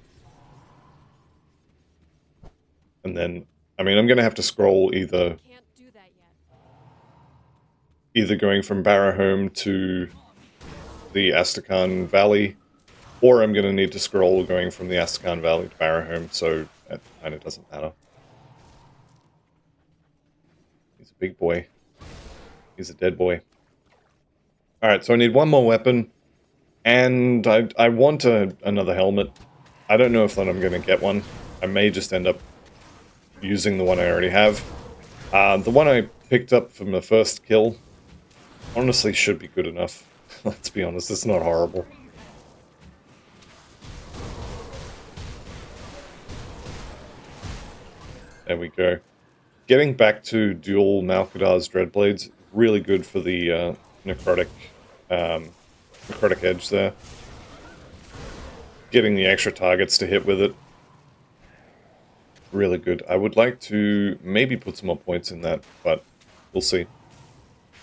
And then, I mean, I'm going to have to scroll either going from Barrowhome to the Astrakhan Valley, or I'm going to need to scroll going from the Astrakhan Valley to Barrowhome, so that kind of doesn't matter. He's a big boy. He's a dead boy. Alright, so I need one more weapon, and I want another helmet. I don't know if I'm going to get one. I may just end up using the one I already have. The one I picked up from the first kill honestly should be good enough. Let's be honest, it's not horrible. There we go. Getting back to dual Malkadarr's Dreadblades, really good for the necrotic edge there. Getting the extra targets to hit with it. Really good. I would like to maybe put some more points in that, but we'll see.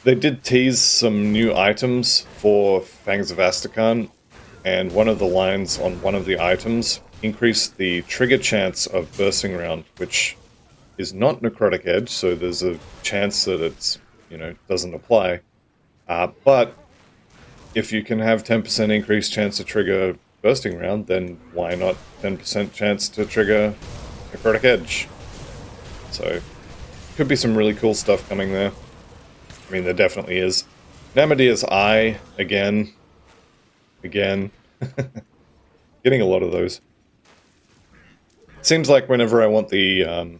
They did tease some new items for Fangs of Astrakhan, and one of the lines on one of the items increased the trigger chance of bursting round, which is not necrotic edge, so there's a chance that it's, you know, doesn't apply. But if you can have 10% increased chance to trigger bursting round, then why not 10% chance to trigger necrotic edge? So, could be some really cool stuff coming there. I mean, there definitely is. Namdea's Eye, again. Getting a lot of those. Seems like whenever I want the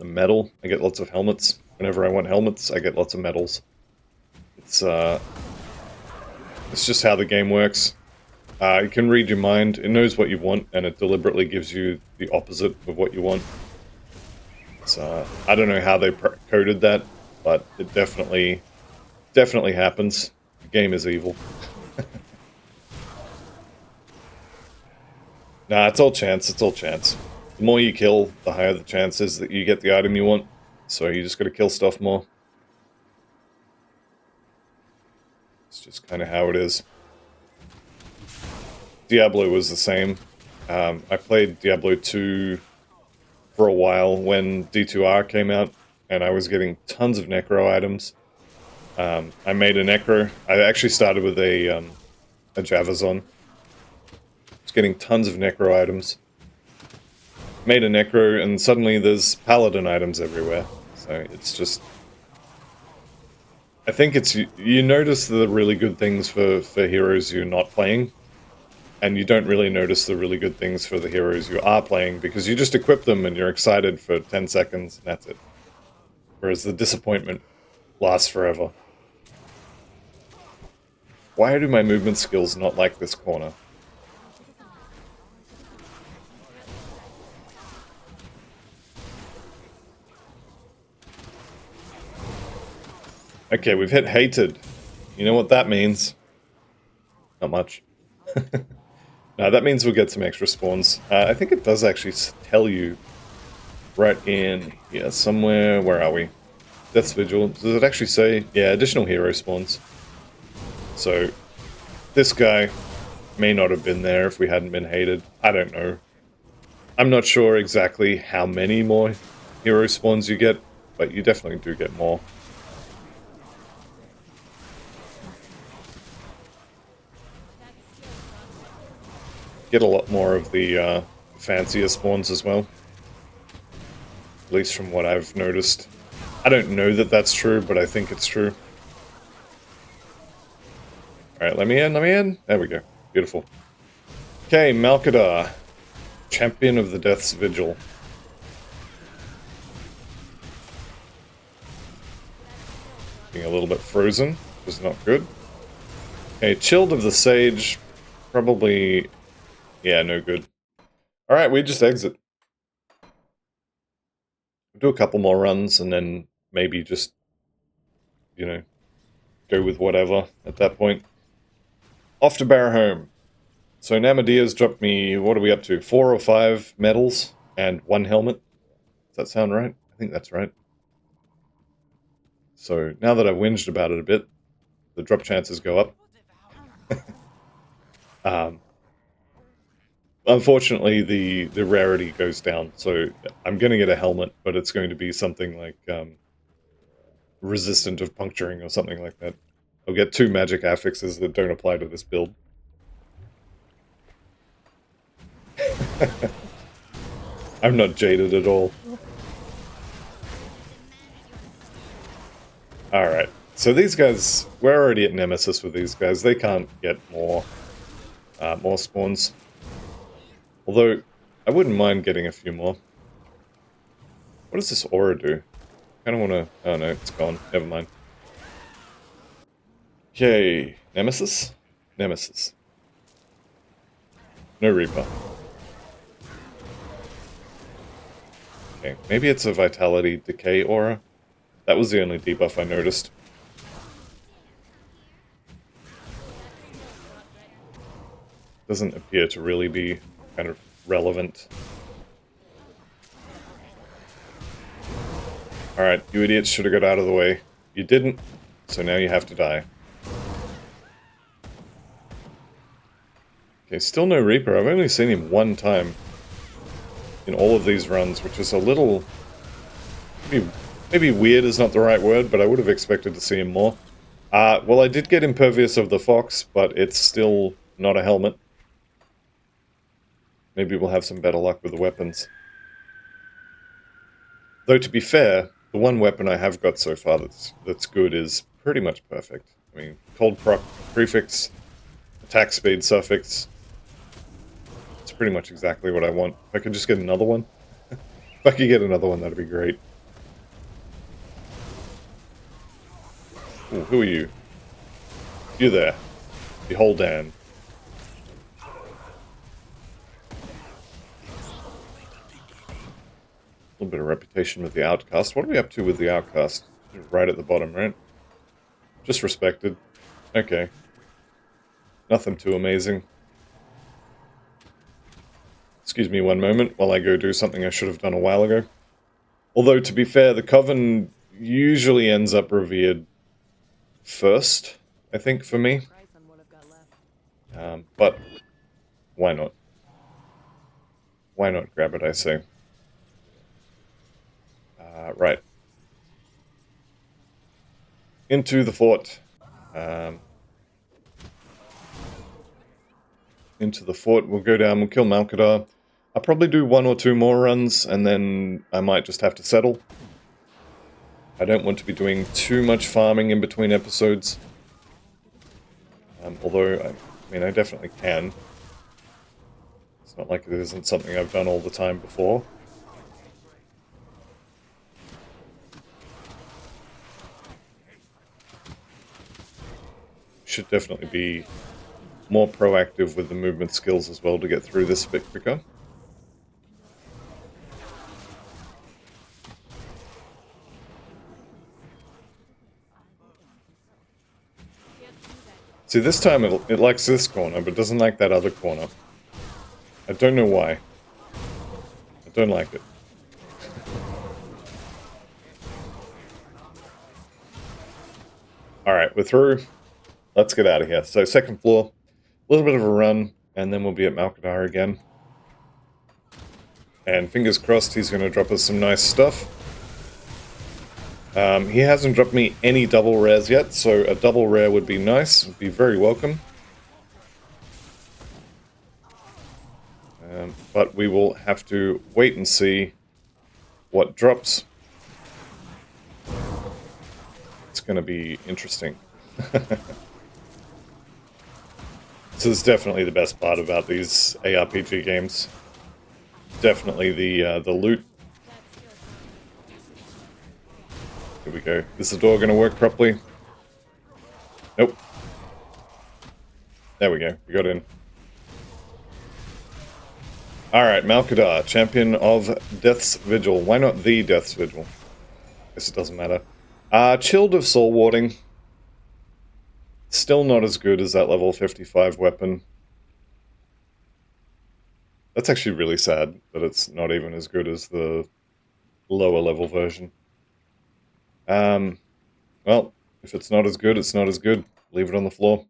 medal, I get lots of helmets. Whenever I want helmets, I get lots of medals. It's just how the game works. It can read your mind, it knows what you want, and it deliberately gives you the opposite of what you want. It's, I don't know how they coded that, but it definitely happens. The game is evil. Nah, it's all chance, it's all chance. The more you kill, the higher the chance is that you get the item you want. So you just gotta kill stuff more. just kind of how it is. Diablo was the same. I played Diablo 2 for a while when D2R came out, and I was getting tons of Necro items. I made a Necro. I actually started with a Javazon. I was getting tons of Necro items. Made a Necro, and suddenly there's Paladin items everywhere. So it's just... I think it's... You notice the really good things for heroes you're not playing, and you don't really notice the really good things for the heroes you are playing, because you just equip them and you're excited for 10 seconds, and that's it. Whereas the disappointment lasts forever. Why do my movement skills not like this corner? Okay, we've hit hated. You know what that means? Not much. No, that means we'll get some extra spawns. I think it does actually tell you right in here somewhere. Where are we? Death's Vigil. Does it actually say? Yeah, additional hero spawns. So this guy may not have been there if we hadn't been hated. I don't know. I'm not sure exactly how many more hero spawns you get, but you definitely do get more. Get a lot more of the fancier spawns as well. At least from what I've noticed. I don't know that that's true, but I think it's true. Alright, let me in, let me in. There we go. Beautiful. Okay, Malkadarr. Champion of the Death's Vigil. Being a little bit frozen, which is not good. Okay, Chilled of the Sage. Probably... Yeah, no good. Alright, we just exit. Do a couple more runs, and then maybe just, you know, go with whatever at that point. Off to Barrowhome. So Namdea's dropped me, what are we up to? 4 or 5 medals and 1 helmet. Does that sound right? I think that's right. So now that I've whinged about it a bit, the drop chances go up. Unfortunately, the rarity goes down, so I'm going to get a helmet, but it's going to be something like resistant of puncturing or something like that. I'll get 2 magic affixes that don't apply to this build. I'm not jaded at all. Alright, so these guys, we're already at Nemesis with these guys. They can't get more spawns. Although, I wouldn't mind getting a few more. What does this aura do? I kind of want to... Oh no, it's gone. Never mind. Okay, Nemesis? Nemesis. No Reaper. Okay, maybe it's a Vitality Decay aura. That was the only debuff I noticed. Doesn't appear to really be kind of relevant. Alright, you idiots should have got out of the way. You didn't, so now you have to die. Okay, still no Reaper. I've only seen him 1 time in all of these runs, which is a little... Maybe weird is not the right word, but I would have expected to see him more. Well, I did get Impervious of the Fox, but it's still not a helmet. Maybe we'll have some better luck with the weapons. Though, to be fair, the one weapon I have got so far that's good is pretty much perfect. I mean, cold proc prefix, attack speed suffix. It's pretty much exactly what I want. If I could just get another one. If I could get another one, that'd be great. Ooh, who are you? You there. Behold Dan. A little bit of reputation with the Outcast. What are we up to with the Outcast? Right at the bottom, right? Just respected. Okay. Nothing too amazing. Excuse me one moment while I go do something I should have done a while ago. Although, to be fair, the Coven usually ends up revered first. I think, for me. But why not? Why not grab it, I say. Right. Into the fort. Into the fort. We'll go down, we'll kill Malkadarr. I'll probably do 1 or 2 more runs, and then I might just have to settle. I don't want to be doing too much farming in between episodes. Although, I mean, I definitely can. It's not like it isn't something I've done all the time before. Should definitely be more proactive with the movement skills as well to get through this a bit quicker. See, this time it likes this corner, but doesn't like that other corner. I don't know why. I don't like it. Alright, we're through. Let's get out of here. So, second floor. A little bit of a run, and then we'll be at Malkadarr again. And fingers crossed he's going to drop us some nice stuff. He hasn't dropped me any double rares yet, so a double rare would be nice. Would be very welcome. But we will have to wait and see what drops. It's going to be interesting. This is definitely the best part about these ARPG games. Definitely the loot. Here we go. Is the door going to work properly? Nope. There we go. We got in. Alright, Malkadarr, champion of Death's Vigil. Why not the Death's Vigil? Guess it doesn't matter. Chilled of Soul Warding. Still not as good as that level 55 weapon. That's actually really sad that it's not even as good as the lower level version. Well, if it's not as good, it's not as good. Leave it on the floor.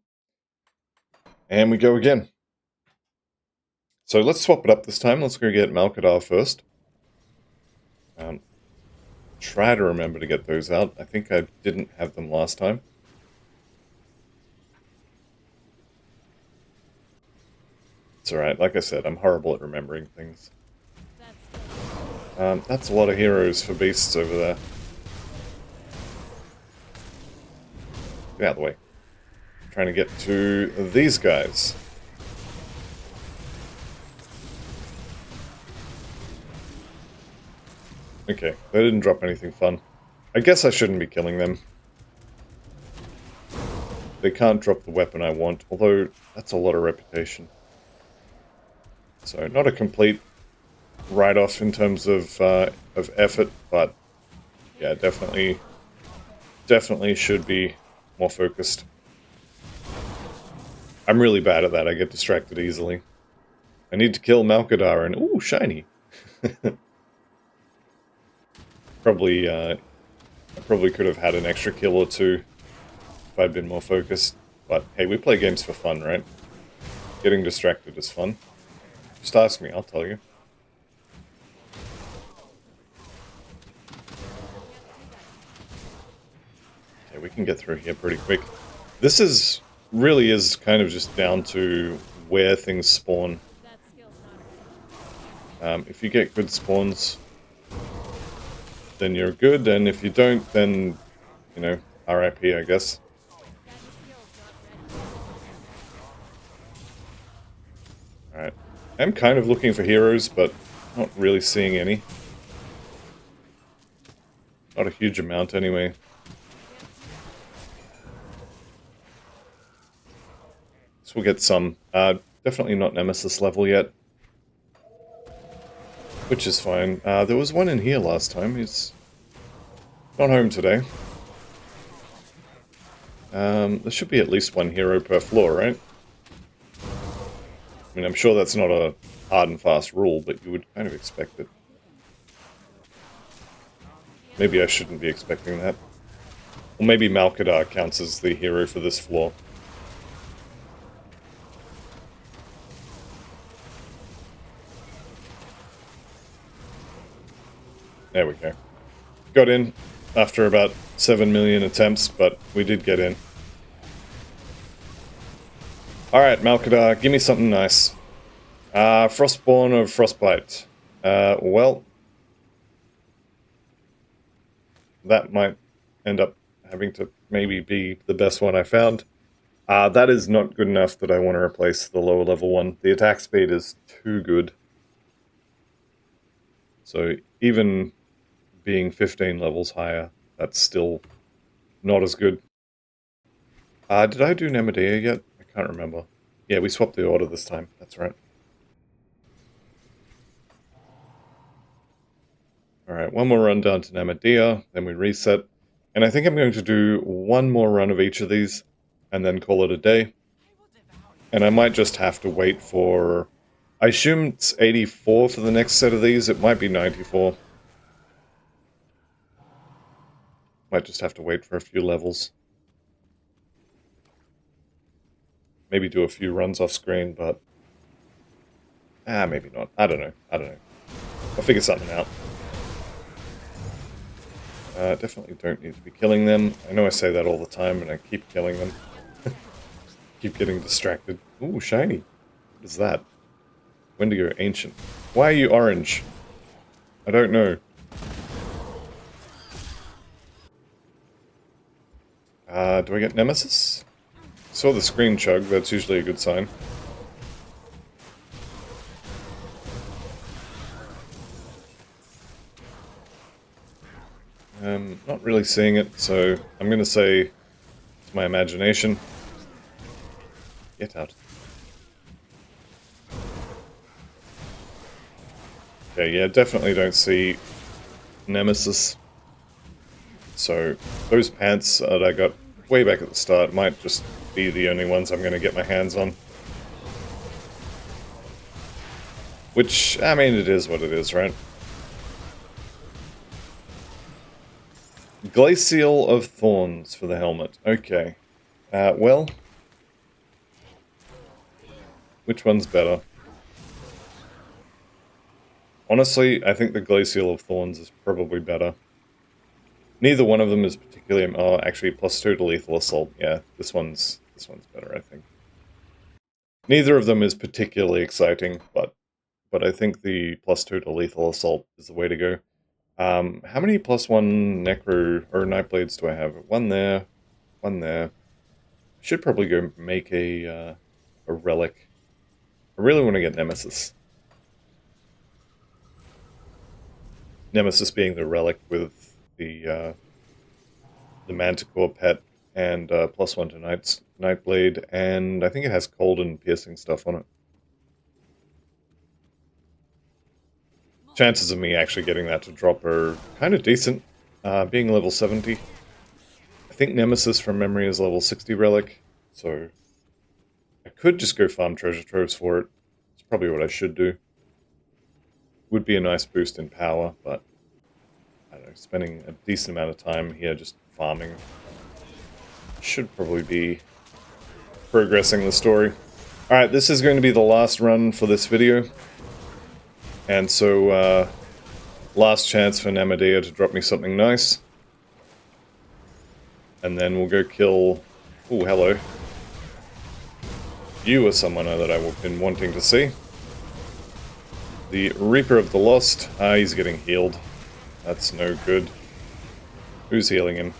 And we go again. So let's swap it up this time. Let's go get Malkadarr first. Try to remember to get those out. I think I didn't have them last time. It's alright. Like I said, I'm horrible at remembering things. That's a lot of heroes for beasts over there. Get out of the way. I'm trying to get to these guys. Okay, they didn't drop anything fun. I guess I shouldn't be killing them. They can't drop the weapon I want, although that's a lot of reputation. So, not a complete write-off in terms of effort, but yeah, definitely should be more focused. I'm really bad at that, I get distracted easily. I need to kill Malkadarr and... ooh, shiny! I probably could have had an extra kill or two if I'd been more focused. But hey, we play games for fun, right? Getting distracted is fun. Just ask me, I'll tell you. Okay, we can get through here pretty quick. This really is kind of just down to where things spawn. If you get good spawns, then you're good, and if you don't, then, you know, RIP, I guess. Alright. I'm kind of looking for heroes, but not really seeing any. Not a huge amount, anyway. So we'll get some. Definitely not Nemesis level yet. Which is fine. There was one in here last time. He's not home today. There should be at least one hero per floor, right? I mean, I'm sure that's not a hard and fast rule, but you would kind of expect it. Maybe I shouldn't be expecting that. Or maybe Malkadarr counts as the hero for this floor. There we go. Got in after about 7 million attempts, but we did get in. Alright, Malkadarr, give me something nice. Frostborn or Frostbite? Well, that might end up having to maybe be the best one I found. That is not good enough that I want to replace the lower level one. The attack speed is too good. So even being 15 levels higher, that's still not as good. Did I do Namdea yet? I can't remember. Yeah, we swapped the order this time. That's right. Alright, one more run down to Namdea, then we reset. And I think I'm going to do one more run of each of these, and then call it a day. And I might just have to wait for... I assume it's 84 for the next set of these. It might be 94. Might just have to wait for a few levels. Maybe do a few runs off screen, but... maybe not. I don't know. I'll figure something out. Definitely don't need to be killing them. I know I say that all the time, and I keep killing them. Keep getting distracted. Ooh, shiny. What is that? Wendigo Ancient. Why are you orange? I don't know. Do I get Nemesis? Saw the screen chug, that's usually a good sign. Not really seeing it, so I'm gonna say it's my imagination. Get out. Okay, yeah, definitely don't see Nemesis. So, those pants that I got way back at the start might just be the only ones I'm gonna get my hands on. Which, I mean, it is what it is, right? Glacial of Thorns for the helmet. Okay. Well... which one's better? Honestly, I think the Glacial of Thorns is probably better. Neither one of them is particularly... oh, actually, +2 to lethal assault. Yeah, this one's better, I think. Neither of them is particularly exciting, but I think the +2 to lethal assault is the way to go. How many +1 Necro or Nightblades do I have? One there, one there. I should probably go make a relic. I really want to get Nemesis. Nemesis being the relic with the Manticore pet and +1 to Nightblade, and I think it has cold and piercing stuff on it. Chances of me actually getting that to drop are kind of decent, being level 70. I think Nemesis from memory is level 60 relic, so I could just go farm treasure troves for it. It's probably what I should do. Would be a nice boost in power, but I don't know, spending a decent amount of time here just farming should probably be progressing the story. Alright, this is going to be the last run for this video. And so, last chance for Namdea to drop me something nice. And then we'll go kill... ooh, hello. You are someone that I've been wanting to see. The Reaper of the Lost. He's getting healed. That's no good. Who's healing him?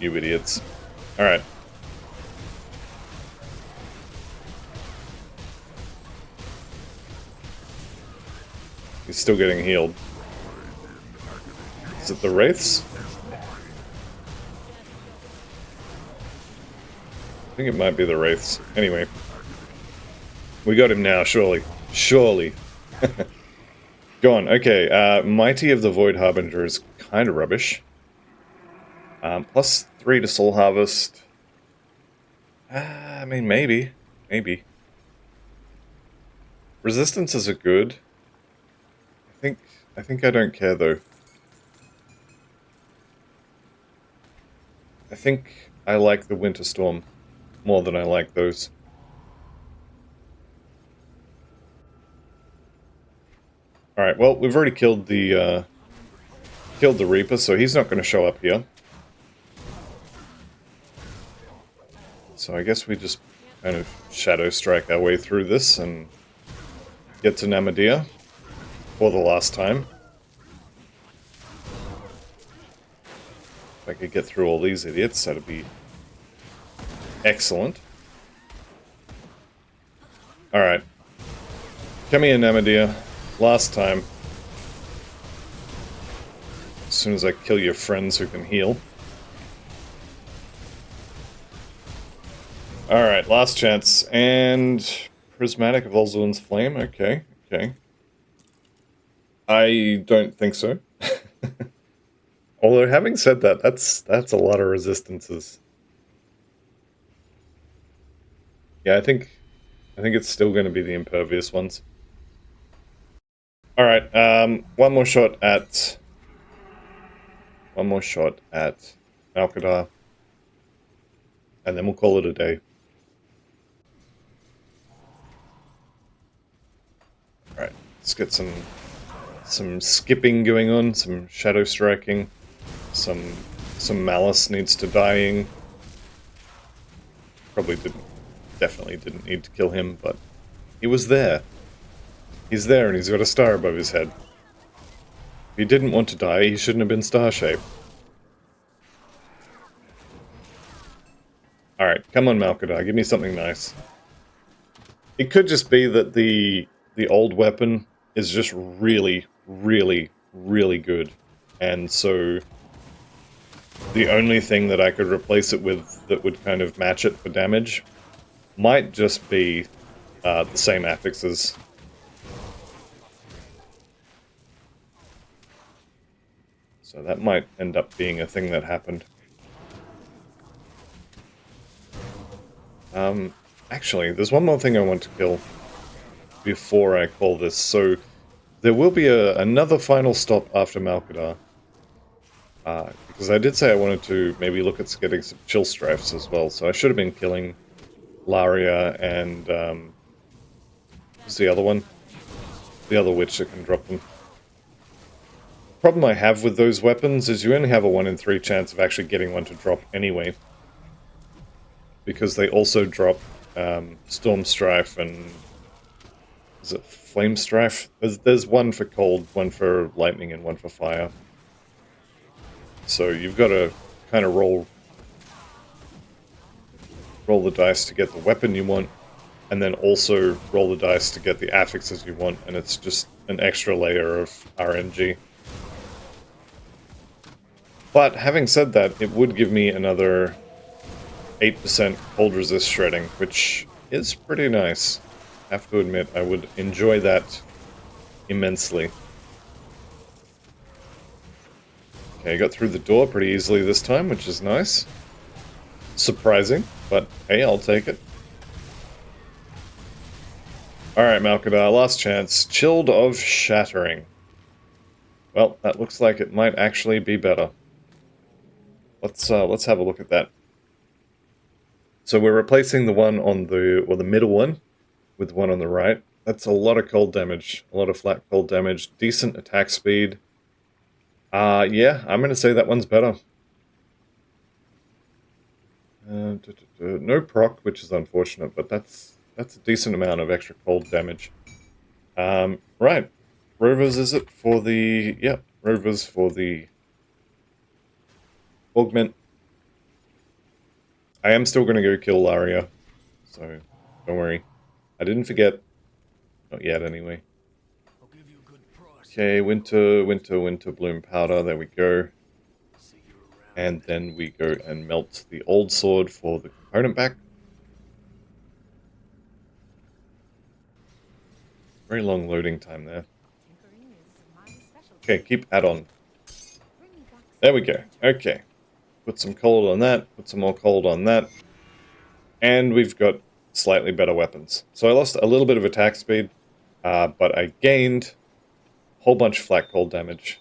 You idiots. Alright. He's still getting healed. Is it the Wraiths? I think it might be the Wraiths. Anyway. We got him now, surely. Surely. Go on, okay. Mighty of the Void Harbinger is kind of rubbish. +3 to Soul Harvest. I mean, maybe. Maybe. Resistances are good. I think I don't care, though. I think I like the Winter Storm more than I like those. Alright, well, we've already killed the Reaper, so he's not going to show up here. So I guess we just kind of Shadow Strike our way through this and get to Namdea for the last time. If I could get through all these idiots, that'd be excellent. Alright. Come here, Namdea. Last time. As soon as I kill your friends who can heal. Alright, last chance. And Prismatic of Olzuan's Flame? Okay, okay. I don't think so. Although, having said that, that's a lot of resistances. Yeah, I think it's still going to be the impervious ones. Alright, one more shot at Malkadarr. And then we'll call it a day. Alright, let's get some skipping going on, some shadow striking, some malice needs to dying. Definitely didn't need to kill him, but he was there. He's there and he's got a star above his head. If he didn't want to die, he shouldn't have been star-shaped. Alright, come on Malkadarr, give me something nice. It could just be that the old weapon is just really, really, really good. And so the only thing that I could replace it with that would kind of match it for damage might just be the same affixes. So that might end up being a thing that happened. Actually, there's one more thing I want to kill before I call this. So there will be another final stop after Malkadarr. Because I did say I wanted to maybe look at getting some chill strifes as well. So I should have been killing Laria and who's the other one? The other witch that can drop them. The problem I have with those weapons is you only have a 1 in 3 chance of actually getting one to drop anyway. Because they also drop Storm Strife and... is it Flame Strife? There's one for cold, one for lightning, and one for fire. So you've got to kind of roll the dice to get the weapon you want, and then also roll the dice to get the affixes you want, and it's just an extra layer of RNG. But having said that, it would give me another 8% cold resist shredding, which is pretty nice. I have to admit, I would enjoy that immensely. Okay, I got through the door pretty easily this time, which is nice. Surprising, but hey, I'll take it. Alright, Malkadarr, last chance. Chilled of Shattering. Well, that looks like it might actually be better. Let's have a look at that. So we're replacing the one on the middle one with the one on the right. That's a lot of cold damage, a lot of flat cold damage, decent attack speed. Yeah, I'm gonna say that one's better. No proc, which is unfortunate, but that's a decent amount of extra cold damage. Right. Rovers is it for the... Yep, Rovers for the... Augment. I am still going to go kill Laria, so don't worry. I didn't forget. Not yet, anyway. Okay, Winter Bloom Powder, there we go. And then we go and melt the old sword for the component back. Very long loading time there. Okay, keep add-on. There we go. Okay. Put some cold on that, put some more cold on that. And we've got slightly better weapons. So I lost a little bit of attack speed, but I gained a whole bunch of flat cold damage.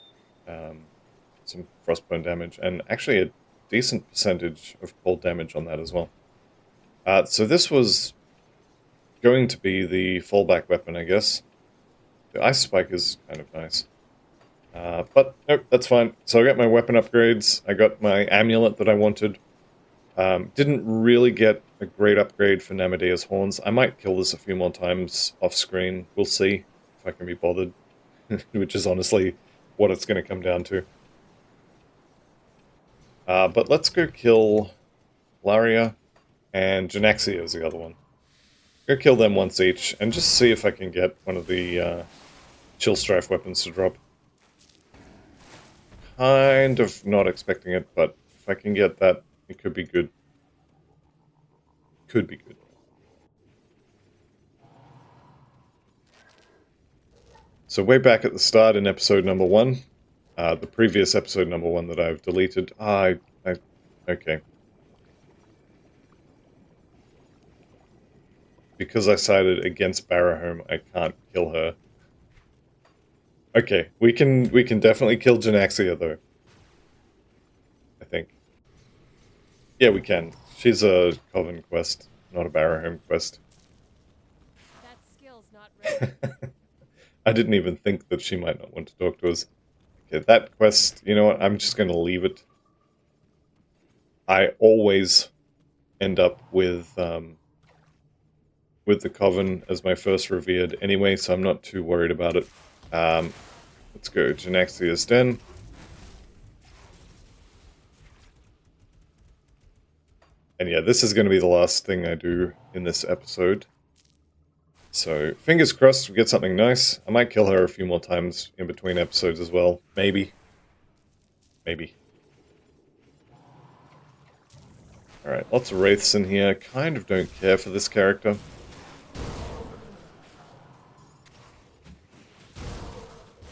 Some frostbone damage, and actually decent percentage of cold damage on that as well. So this was going to be the fallback weapon, I guess. The ice spike is kind of nice. But nope, that's fine. So I got my weapon upgrades. I got my amulet that I wanted. Didn't really get a great upgrade for Namdea's horns. I might kill this a few more times off screen. We'll see if I can be bothered. Which is honestly what it's going to come down to. But let's go kill Laria and Janaxia is the other one. Go kill them once each and just see if I can get one of the Chill Strife weapons to drop. Kind of not expecting it, but if I can get that, it could be good. Could be good. So way back at the start in episode number 1, the previous episode number 1 that I've deleted, okay. Because I sided against Barahome, I can't kill her. Okay, we can definitely kill Janaxia though. I think. Yeah, we can. She's a Coven quest, not a Barahome quest. That skill's not ready. I didn't even think that she might not want to talk to us. Okay, that quest, you know what, I'm just going to leave it. I always end up with the Coven as my first revered anyway, so I'm not too worried about it. Let's go Janaxia's Den. And yeah, this is going to be the last thing I do in this episode. So, fingers crossed we get something nice. I might kill her a few more times in between episodes as well. Maybe. Maybe. Alright, lots of wraiths in here. Kind of don't care for this character.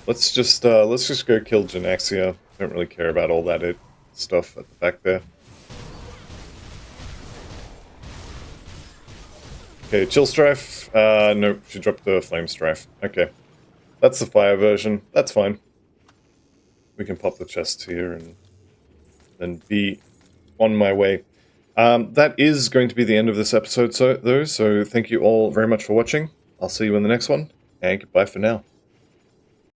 Let's just go kill Janaxia. Don't really care about all that stuff at the back there. Okay, Chill Strife. Nope, she dropped the Flame Strife. Okay. That's the fire version. That's fine. We can pop the chests here and then be on my way. That is going to be the end of this episode, so thank you all very much for watching. I'll see you in the next one, and goodbye for now.